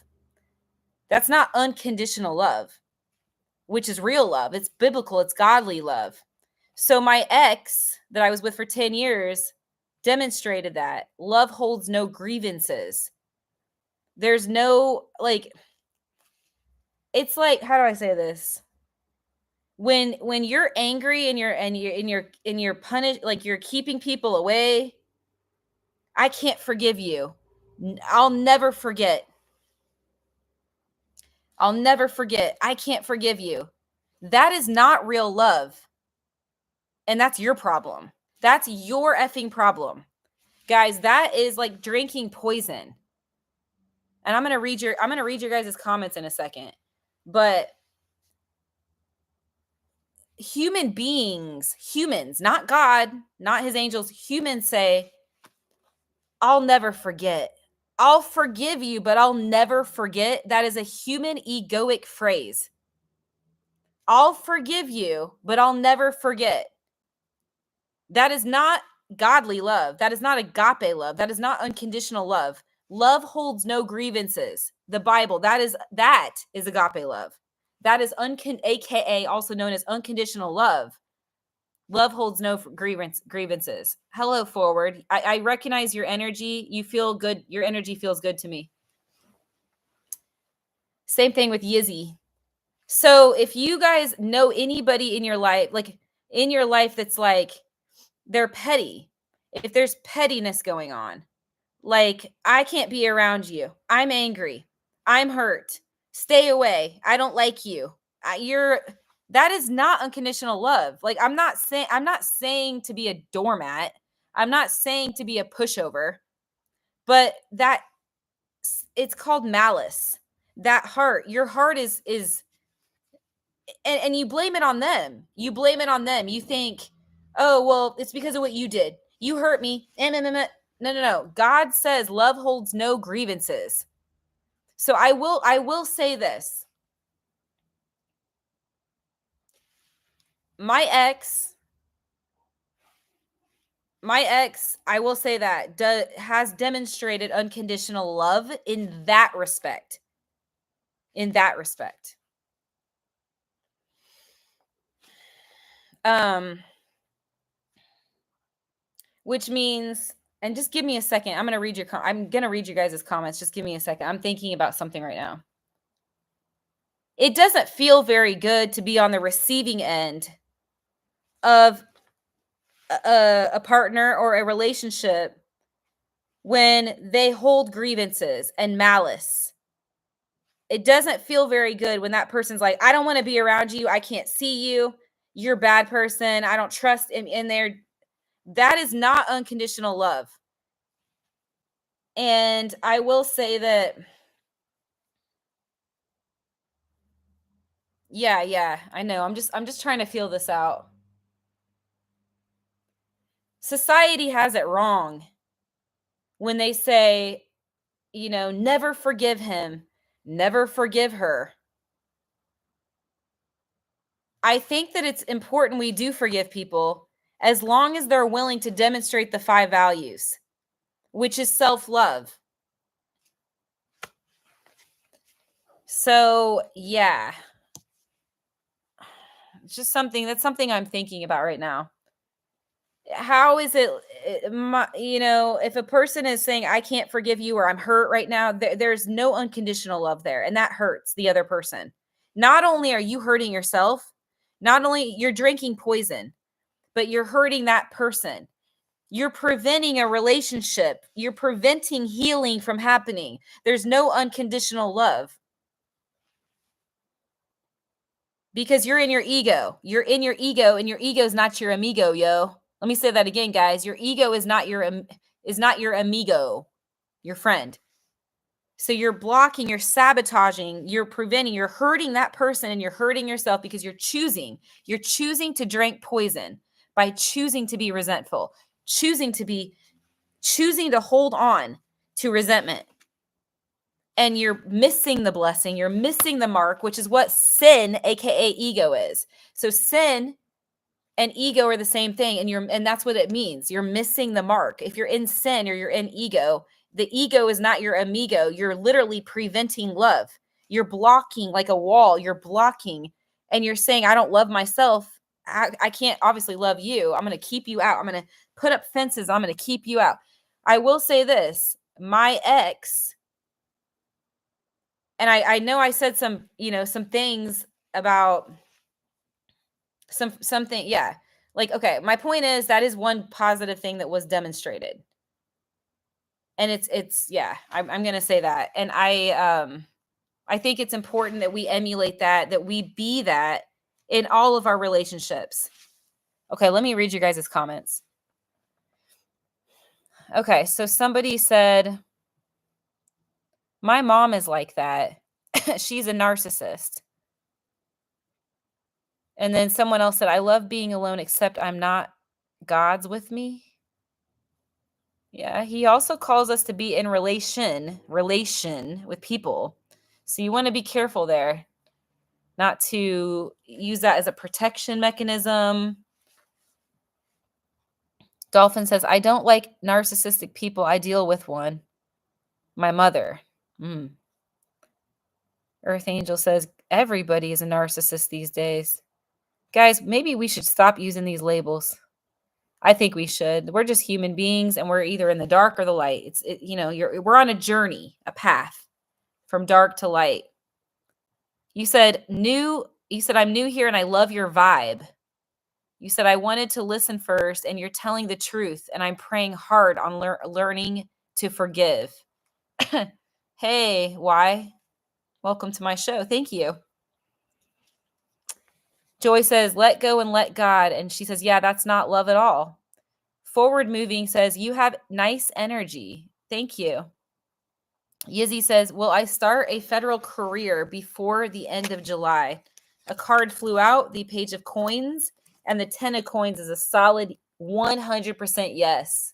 That's not unconditional love, which is real love. It's biblical, it's godly love. So my ex that I was with for 10 years demonstrated that love holds no grievances. There's no, like, it's like, how do I say this? When you're angry and you're punished, like you're keeping people away, I can't forgive you. I'll never forget. I'll never forget. I can't forgive you. That is not real love. And that's your problem. That's your effing problem. Guys, that is like drinking poison. And I'm going to read your guys' comments in a second. But human beings, humans, not God, not his angels, humans say, I'll never forget. I'll forgive you, but I'll never forget. That is a human egoic phrase. I'll forgive you, but I'll never forget. That is not godly love. That is not agape love. That is not unconditional love. Love holds no grievances. The Bible, that is agape love. That is AKA also known as unconditional love. Love holds no grievances. Hello, Forward. I recognize your energy. You feel good. Your energy feels good to me. Same thing with Yizzy. So if you guys know anybody in your life, that's like, they're petty. If there's pettiness going on, like, I can't be around you. I'm angry. I'm hurt. Stay away. I don't like you. That is not unconditional love. Like, I'm not saying to be a doormat. I'm not saying to be a pushover, but it's called malice. That heart, your heart is and you blame it on them. You blame it on them. You think, oh, well, it's because of what you did. You hurt me. No. God says love holds no grievances. So I will say this. My ex, I will say that has demonstrated unconditional love in that respect. Which means, and just give me a second. I'm going to read you guys' comments. Just give me a second. I'm thinking about something right now. It doesn't feel very good to be on the receiving end of a partner or a relationship when they hold grievances and malice. It doesn't feel very good when that person's like, I don't want to be around you. I can't see you. You're a bad person. I don't trust in there. That is not unconditional love. And I will say that, yeah, I know. I'm just trying to feel this out. Society has it wrong when they say, never forgive him, never forgive her. I think that it's important we do forgive people as long as they're willing to demonstrate the 5 values, which is self-love. So, yeah. It's just something I'm thinking about right now. How is it, if a person is saying, I can't forgive you, or I'm hurt right now, there's no unconditional love there. And that hurts the other person. Not only are you hurting yourself, not only you're drinking poison, but you're hurting that person. You're preventing a relationship. You're preventing healing from happening. There's no unconditional love. Because you're in your ego. You're in your ego, and your ego is not your amigo, yo. Let me say that again, guys. Your ego is not your amigo, your friend. So you're blocking, you're sabotaging, you're preventing, you're hurting that person, and you're hurting yourself because you're choosing to drink poison by choosing to be resentful, choosing to hold on to resentment. And you're missing the blessing, you're missing the mark, which is what sin, aka ego, is. So sin and ego are the same thing. And that's what it means. You're missing the mark. If you're in sin or you're in ego, the ego is not your amigo. You're literally preventing love. You're blocking like a wall. You're blocking and you're saying, I don't love myself. I can't obviously love you. I'm going to keep you out. I'm going to put up fences. I'm going to keep you out. I will say this, my ex, and I know I said some, some things about something. Yeah. Like, okay, my point is that is one positive thing that was demonstrated. And yeah, I'm going to say that. And I think it's important that we emulate that we be that in all of our relationships. Okay, let me read you guys' comments. Okay, so somebody said, my mom is like that. She's a narcissist. And then someone else said, I love being alone, except I'm not God's with me. Yeah, he also calls us to be in relation with people. So you want to be careful there, not to use that as a protection mechanism. Dolphin says, I don't like narcissistic people. I deal with one. My mother. Earth Angel says, everybody is a narcissist these days. Guys, maybe we should stop using these labels. I think we should. We're just human beings, and we're either in the dark or the light. We're on a journey, a path from dark to light. You said I'm new here and I love your vibe. You said I wanted to listen first, and you're telling the truth, and I'm praying hard on learning to forgive. Hey, why? Welcome to my show. Thank you. Joy says, let go and let God. And she says, yeah, that's not love at all. Forward Moving says, you have nice energy. Thank you. Yizzy says, will I start a federal career before the end of July? A card flew out, the Page of Coins, and the 10 of Coins is a solid 100% yes.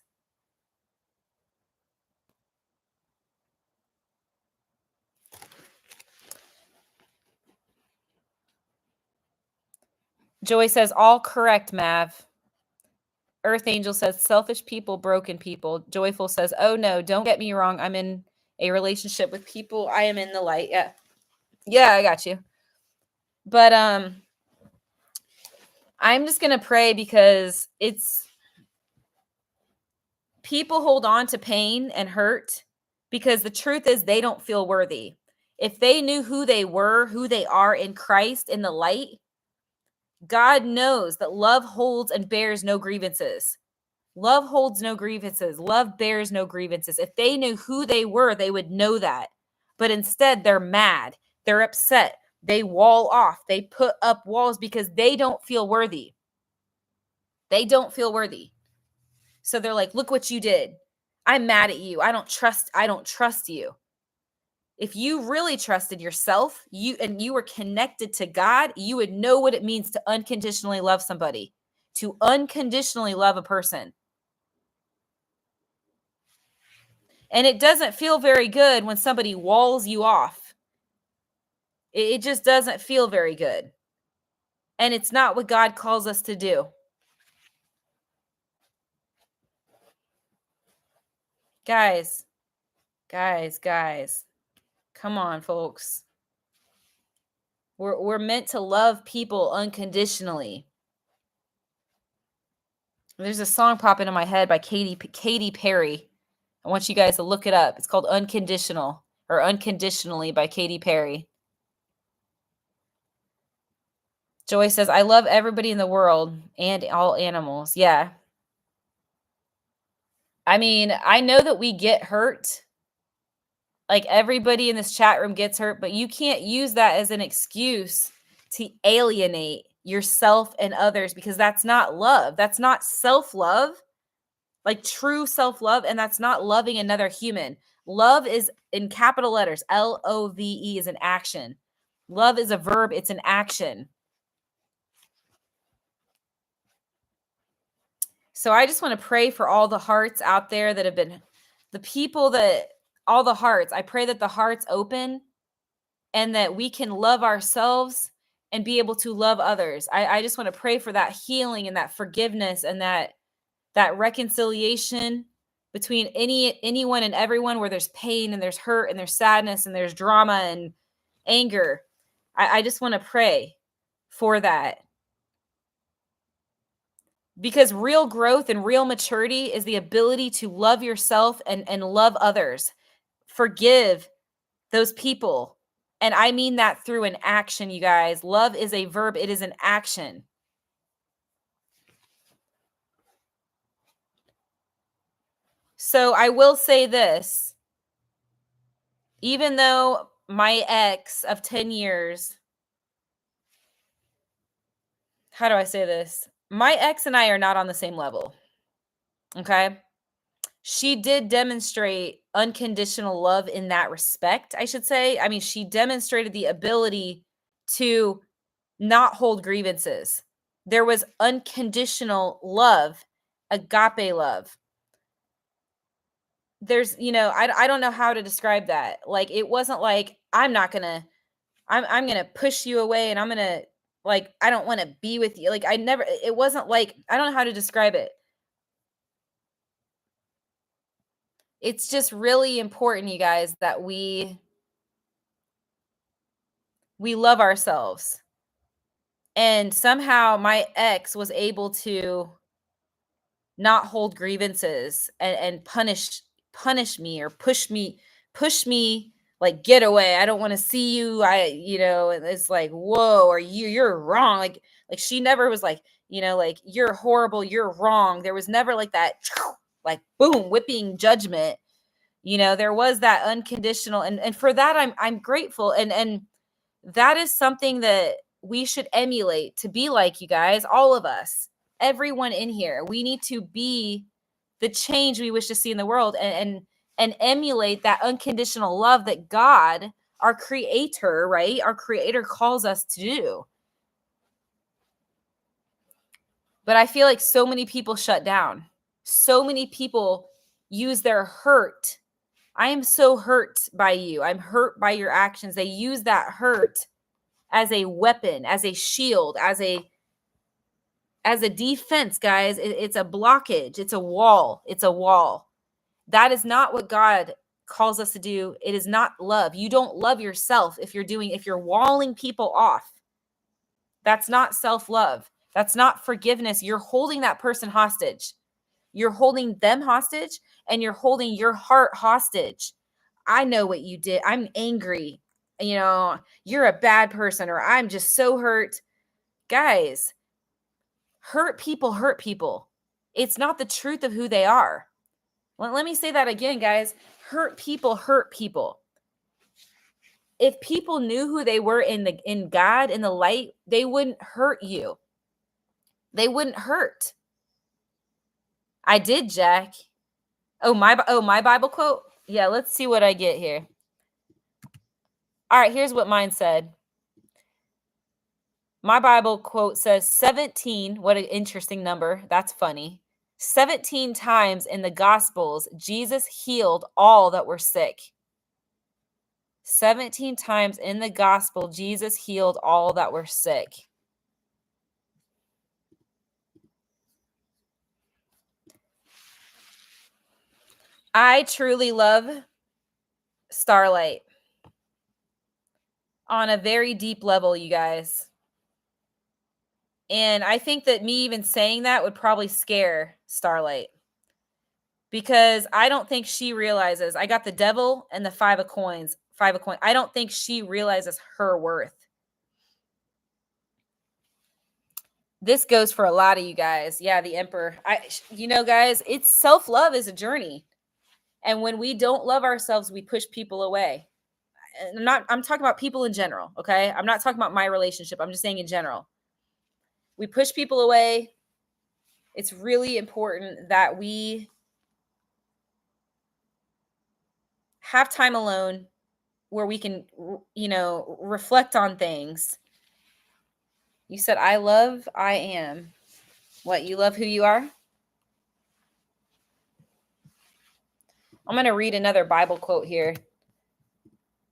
Joy says, all correct, Mav. Earth Angel says, selfish people, broken people. Joyful says, oh no, don't get me wrong. I'm in a relationship with people. I am in the light. Yeah. Yeah, I got you. But I'm just going to pray because people hold on to pain and hurt because the truth is they don't feel worthy. If they knew who they were, who they are in Christ, in the light, God knows that love holds and bears no grievances. Love holds no grievances. Love bears no grievances. If they knew who they were, they would know that. But instead, they're mad. They're upset. They wall off. They put up walls because they don't feel worthy. They don't feel worthy. So they're like, look what you did. I'm mad at you. I don't trust you. If you really trusted yourself, you were connected to God, you would know what it means to unconditionally love somebody, to unconditionally love a person. And it doesn't feel very good when somebody walls you off. It just doesn't feel very good. And it's not what God calls us to do. Guys. Come on, folks. We're meant to love people unconditionally. There's a song popping in my head by Katy Perry. I want you guys to look it up. It's called Unconditional or Unconditionally by Katy Perry. Joy says, I love everybody in the world and all animals. Yeah. I mean, I know that we get hurt. Like everybody in this chat room gets hurt, but you can't use that as an excuse to alienate yourself and others because that's not love. That's not self-love, like true self-love, and that's not loving another human. Love is in capital letters. Love is an action. Love is a verb. It's an action. So I just want to pray for all the hearts out there that have been, the people that, all the hearts. I pray that the hearts open and that we can love ourselves and be able to love others. I just want to pray for that healing and that forgiveness and that reconciliation between anyone and everyone, where there's pain and there's hurt and there's sadness and there's drama and anger. I just want to pray for that. Because real growth and real maturity is the ability to love yourself and love others. Forgive those people. And I mean that through an action, you guys. Love is a verb. It is an action. So I will say this. Even though my ex of 10 years, how do I say this? My ex and I are not on the same level. Okay. She did demonstrate unconditional love in that respect, I should say. I mean, she demonstrated the ability to not hold grievances. There was unconditional love, agape love. There's, I don't know how to describe that. Like, it wasn't like, I'm going to push you away and I'm going to, like, I don't want to be with you. Like, it wasn't like, I don't know how to describe it. It's just really important, you guys, that we love ourselves. And somehow my ex was able to not hold grievances and punish me or push me like, get away. I don't want to see you. And it's like, whoa, you're wrong. Like she never was like, like, you're horrible, you're wrong. There was never like that, like, boom, whipping judgment. There was that unconditional, and for that I'm grateful. And that is something that we should emulate, to be like, you guys, all of us, everyone in here. We need to be the change we wish to see in the world, and emulate that unconditional love that God, our creator, right? Our creator calls us to do. But I feel like so many people shut down. So many people use their hurt. I am so hurt by you. I'm hurt by your actions. They use that hurt as a weapon, as a shield, as a defense, guys. It's a blockage. It's a wall. It's a wall. That is not what God calls us to do. It is not love. You don't love yourself if you're walling people off. That's not self-love. That's not forgiveness. You're holding that person hostage. You're holding them hostage, and you're holding your heart hostage. I know what you did. I'm angry. You're a bad person, or I'm just so hurt. Guys, hurt people hurt people. It's not the truth of who they are. Let me say that again, guys. Hurt people hurt people. If people knew who they were in God, in the light, they wouldn't hurt you. They wouldn't hurt. I did, Jack. Oh, my Bible quote? Yeah, let's see what I get here. All right, here's what mine said. My Bible quote says 17. What an interesting number. That's funny. 17 times in the Gospels, Jesus healed all that were sick. 17 times in the Gospel, Jesus healed all that were sick. I truly love Starlight on a very deep level, you guys. And I think that me even saying that would probably scare Starlight, because I don't think she realizes. I got the devil and the 5 of coins. I don't think she realizes her worth. This goes for a lot of you guys. Yeah, the Emperor. Guys, it's self-love is a journey. And when we don't love ourselves, we push people away. And I'm talking about people in general, okay? I'm not talking about my relationship. I'm just saying in general. We push people away. It's really important that we have time alone where we can, reflect on things. You said, I am. What, you love who you are? I'm going to read another Bible quote here.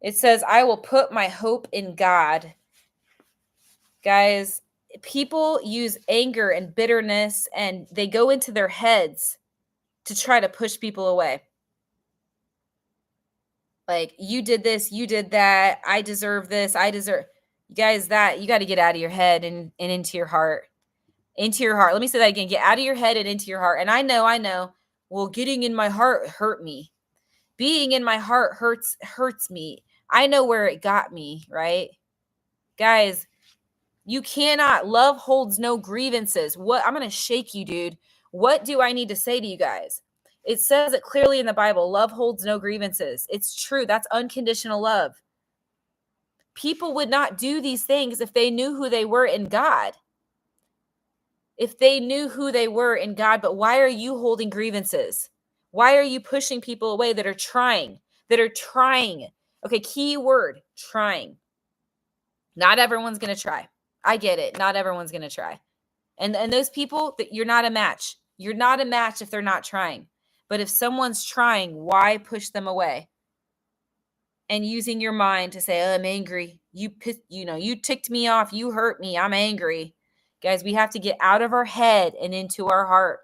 It says, I will put my hope in God. Guys, people use anger and bitterness and they go into their heads to try to push people away. Like, you did this, you did that, I deserve this, I deserve. You guys, that you got to get out of your head and into your heart. Into your heart. Let me say that again. Get out of your head and into your heart. And I know. Well, getting in my heart hurt me. Being in my heart hurts me. I know where it got me, right? Guys, you cannot. Love holds no grievances. What? I'm going to shake you, dude. What do I need to say to you guys? It says it clearly in the Bible. Love holds no grievances. It's true. That's unconditional love. People would not do these things if they knew who they were in God. If they knew who they were in God, but why are you holding grievances? Why are you pushing people away that are trying? Okay, key word, trying. Not everyone's going to try. I get it. Not everyone's going to try. And those people, that you're not a match. You're not a match if they're not trying. But if someone's trying, why push them away? And using your mind to say, oh, I'm angry. You ticked me off. You hurt me. I'm angry. Guys, we have to get out of our head and into our heart.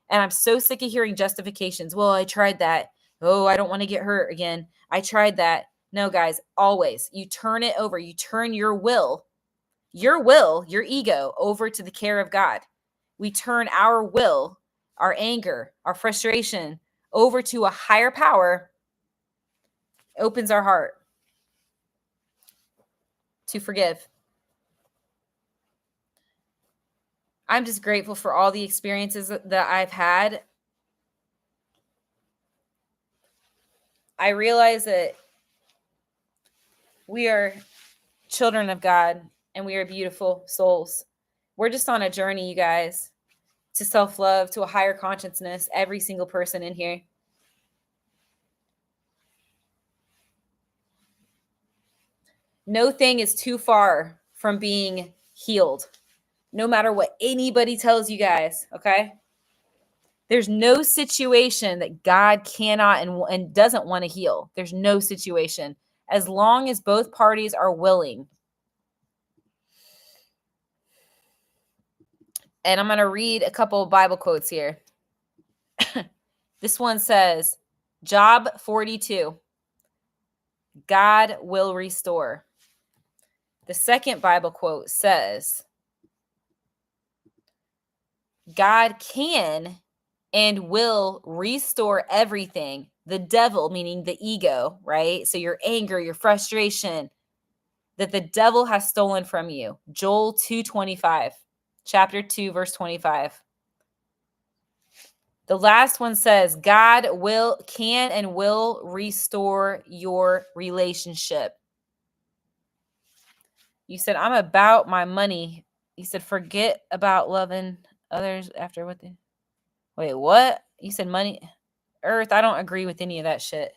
And I'm so sick of hearing justifications. Well, I tried that. Oh, I don't want to get hurt again. I tried that. No, guys, always. You turn it over. You turn your will, your ego over to the care of God. We turn our will, our anger, our frustration over to a higher power. Opens our heart to forgive. I'm just grateful for all the experiences that I've had. I realize that we are children of God and we are beautiful souls. We're just on a journey, you guys, to self-love, to a higher consciousness, every single person in here. No thing is too far from being healed, no matter what anybody tells you guys, okay? There's no situation that God cannot and doesn't want to heal. There's no situation. As long as both parties are willing. And I'm going to read a couple of Bible quotes here. This one says, Job 42, God will restore. The second Bible quote says, God can and will restore everything. The devil, meaning the ego, right? So your anger, your frustration, that the devil has stolen from you. Joel 2:25, chapter 2, verse 25. The last one says, God can and will restore your relationship. You said, I'm about my money. You said, forget about loving others after what they... Wait, what? You said money? Earth, I don't agree with any of that shit.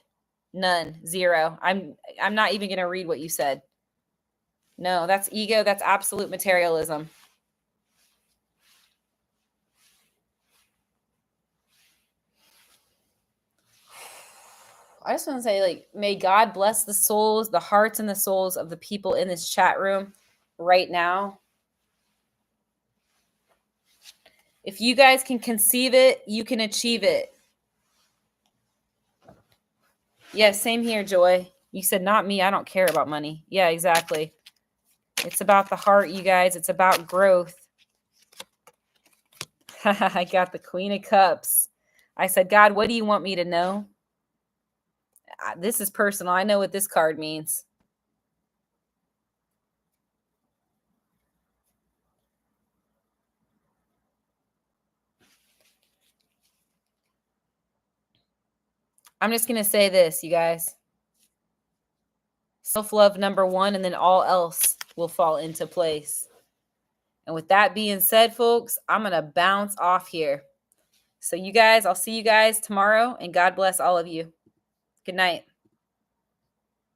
None. Zero. I'm not even going to read what you said. No, that's ego. That's absolute materialism. I just want to say, like, may God bless the souls, the hearts and the souls of the people in this chat room right now. If you guys can conceive it, you can achieve it. Yeah, same here, Joy. You said, not me. I don't care about money. Yeah, exactly. It's about the heart, you guys. It's about growth. I got the Queen of Cups. I said, God, what do you want me to know? This is personal. I know what this card means. I'm just going to say this, you guys. Self-love number one, and then all else will fall into place. And with that being said, folks, I'm going to bounce off here. So you guys, I'll see you guys tomorrow, and God bless all of you. Good night.